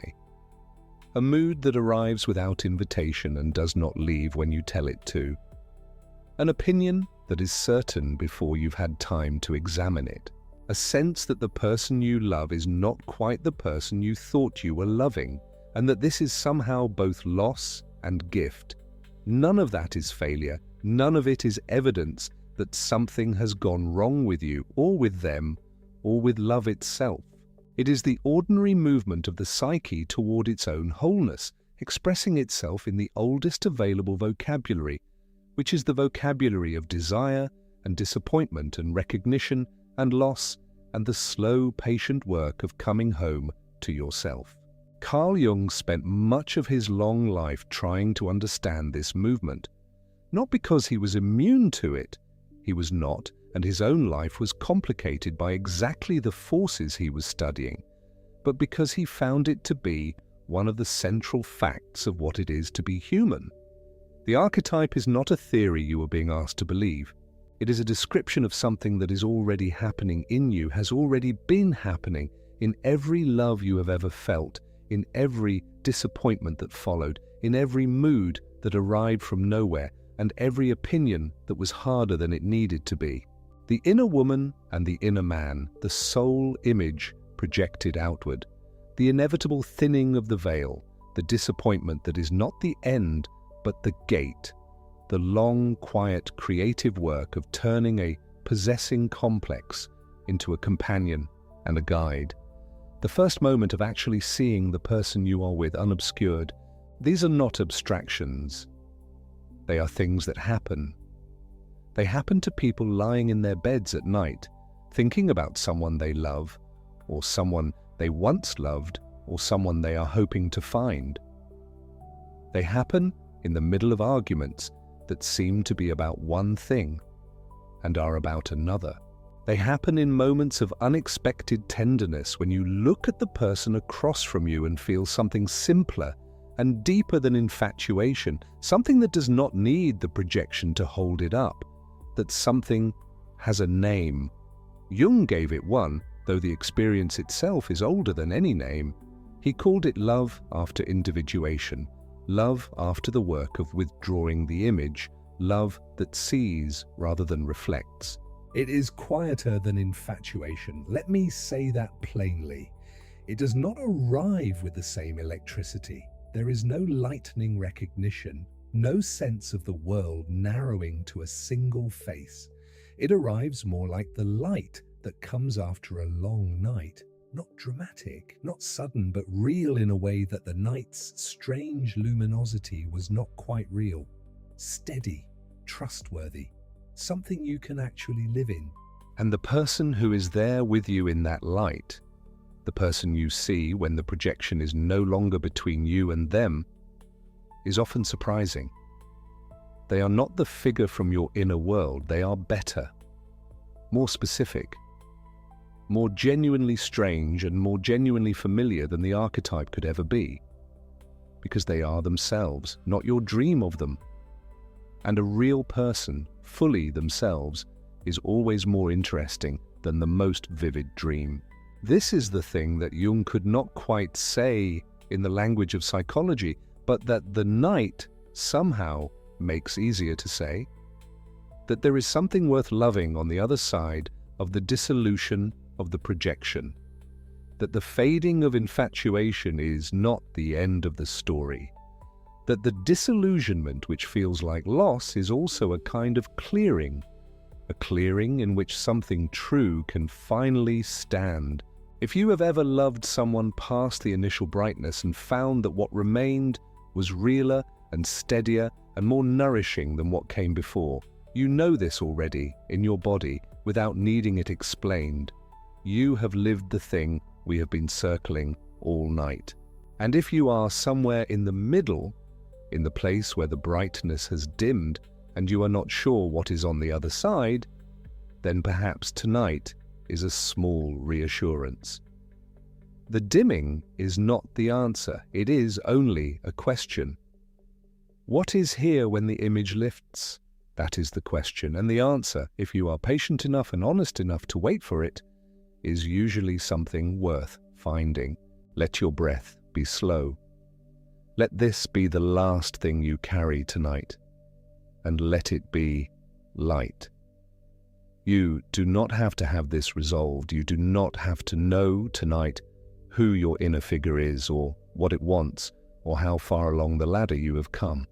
A mood that arrives without invitation and does not leave when you tell it to. An opinion that is certain before you've had time to examine it. A sense that the person you love is not quite the person you thought you were loving, and that this is somehow both loss and gift. None of that is failure. None of it is evidence that something has gone wrong with you, or with them, or with love itself. It is the ordinary movement of the psyche toward its own wholeness, expressing itself in the oldest available vocabulary, which is the vocabulary of desire and disappointment and recognition and loss and the slow, patient work of coming home to yourself. Carl Jung spent much of his long life trying to understand this movement. Not because he was immune to it, he was not, and his own life was complicated by exactly the forces he was studying, but because he found it to be one of the central facts of what it is to be human. The archetype is not a theory you are being asked to believe. It is a description of something that is already happening in you, has already been happening in every love you have ever felt, in every disappointment that followed, in every mood that arrived from nowhere, and every opinion that was harder than it needed to be. The inner woman and the inner man, the soul image projected outward, the inevitable thinning of the veil, the disappointment that is not the end but the gate, the long, quiet, creative work of turning a possessing complex into a companion and a guide. The first moment of actually seeing the person you are with unobscured. These are not abstractions. They are things that happen. They happen to people lying in their beds at night, thinking about someone they love, or someone they once loved, or someone they are hoping to find. They happen in the middle of arguments that seem to be about one thing and are about another. They happen in moments of unexpected tenderness when you look at the person across from you and feel something simpler and deeper than infatuation, something that does not need the projection to hold it up, that something has a name. Jung gave it one, though the experience itself is older than any name. He called it love after individuation, love after the work of withdrawing the image, love that sees rather than reflects. It is quieter than infatuation. Let me say that plainly. It does not arrive with the same electricity. There is no lightning recognition, no sense of the world narrowing to a single face. It arrives more like the light that comes after a long night. Not dramatic, not sudden, but real in a way that the night's strange luminosity was not quite real. Steady, trustworthy, something you can actually live in. And the person who is there with you in that light, the person you see when the projection is no longer between you and them, is often surprising. They are not the figure from your inner world. They are better, more specific, more genuinely strange and more genuinely familiar than the archetype could ever be, because they are themselves, not your dream of them. And a real person, fully themselves, is always more interesting than the most vivid dream. This is the thing that Jung could not quite say in the language of psychology, but that the night somehow makes easier to say. That there is something worth loving on the other side of the dissolution of the projection. That the fading of infatuation is not the end of the story. That the disillusionment which feels like loss is also a kind of clearing. A clearing in which something true can finally stand. If you have ever loved someone past the initial brightness and found that what remained was realer and steadier and more nourishing than what came before, you know this already in your body without needing it explained. You have lived the thing we have been circling all night. And if you are somewhere in the middle, in the place where the brightness has dimmed and you are not sure what is on the other side, then perhaps tonight is a small reassurance. The dimming is not the answer, it is only a question. What is here when the image lifts? That is the question, and the answer, if you are patient enough and honest enough to wait for it, is usually something worth finding. Let your breath be slow. Let this be the last thing you carry tonight, and let it be light. You do not have to have this resolved. You do not have to know tonight who your inner figure is, or what it wants, or how far along the ladder you have come.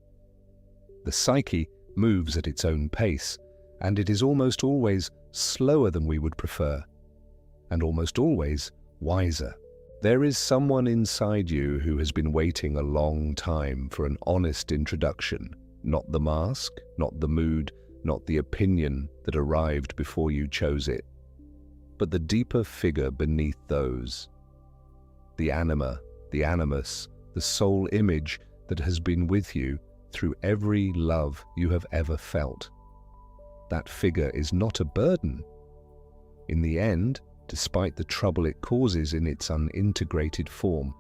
The psyche moves at its own pace, and it is almost always slower than we would prefer, and almost always wiser. There is someone inside you who has been waiting a long time for an honest introduction, not the mask, not the mood, not the opinion that arrived before you chose it, but the deeper figure beneath those. The anima, the animus, the soul image that has been with you through every love you have ever felt. That figure is not a burden. In the end, despite the trouble it causes in its unintegrated form,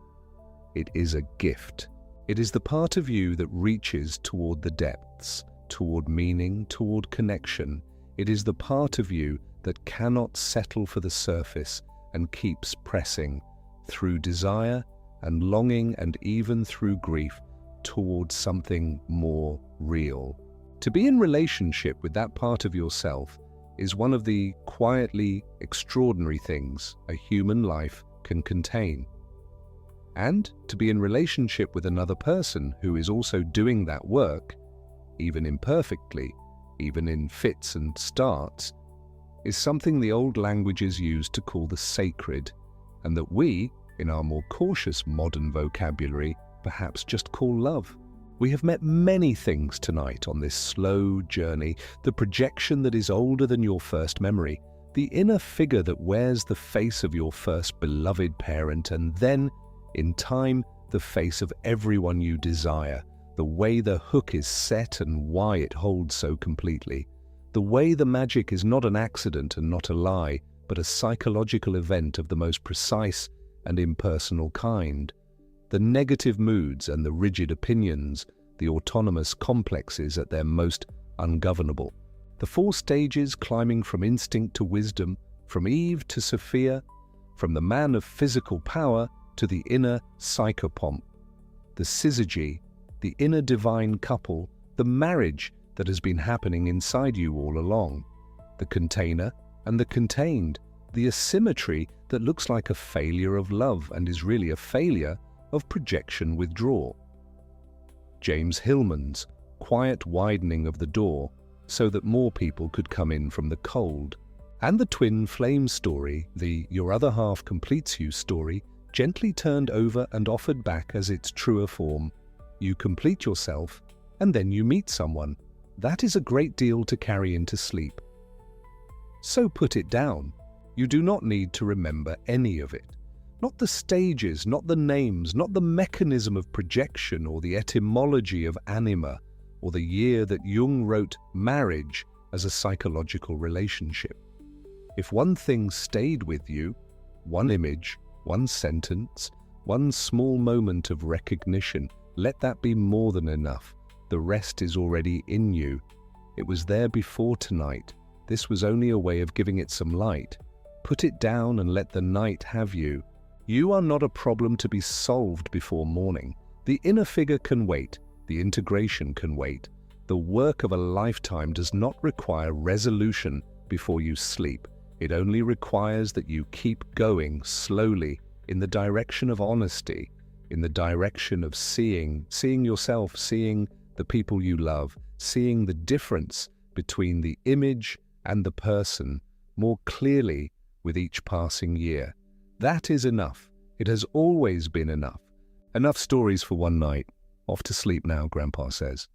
it is a gift. It is the part of you that reaches toward the depths, toward meaning, toward connection. It is the part of you that cannot settle for the surface and keeps pressing through desire and longing and even through grief towards something more real. To be in relationship with that part of yourself is one of the quietly extraordinary things a human life can contain. And to be in relationship with another person who is also doing that work, even imperfectly, even in fits and starts, is something the old languages used to call the sacred, and that we, in our more cautious modern vocabulary, perhaps just call love. We have met many things tonight on this slow journey: the projection that is older than your first memory, the inner figure that wears the face of your first beloved parent, and then, in time, the face of everyone you desire, the way the hook is set and why it holds so completely, the way the magic is not an accident and not a lie, but a psychological event of the most precise and impersonal kind, the negative moods and the rigid opinions, the autonomous complexes at their most ungovernable, the 4 stages climbing from instinct to wisdom, from Eve to Sophia, from the man of physical power to the inner psychopomp, the syzygy, the inner divine couple, the marriage that has been happening inside you all along, the container and the contained, the asymmetry that looks like a failure of love and is really a failure of projection withdrawal. James Hillman's quiet widening of the door so that more people could come in from the cold, and the twin flame story, the your other half completes you story, gently turned over and offered back as its truer form. You complete yourself, and then you meet someone. That is a great deal to carry into sleep. So put it down. You do not need to remember any of it. Not the stages, not the names, not the mechanism of projection or the etymology of anima, or the year that Jung wrote marriage as a psychological relationship. If one thing stayed with you, one image, one sentence, one small moment of recognition, let that be more than enough. The rest is already in you. It was there before tonight. This was only a way of giving it some light, Put it down and let the night have you. You are not a problem to be solved before morning. The inner figure can wait. The integration can wait. The work of a lifetime does not require resolution before you sleep. It only requires that you keep going slowly in the direction of honesty, in the direction of seeing yourself, seeing the people you love, seeing the difference between the image and the person more clearly with each passing year. That is enough. It has always been enough. Enough stories for one night. Off to sleep now, Grandpa says.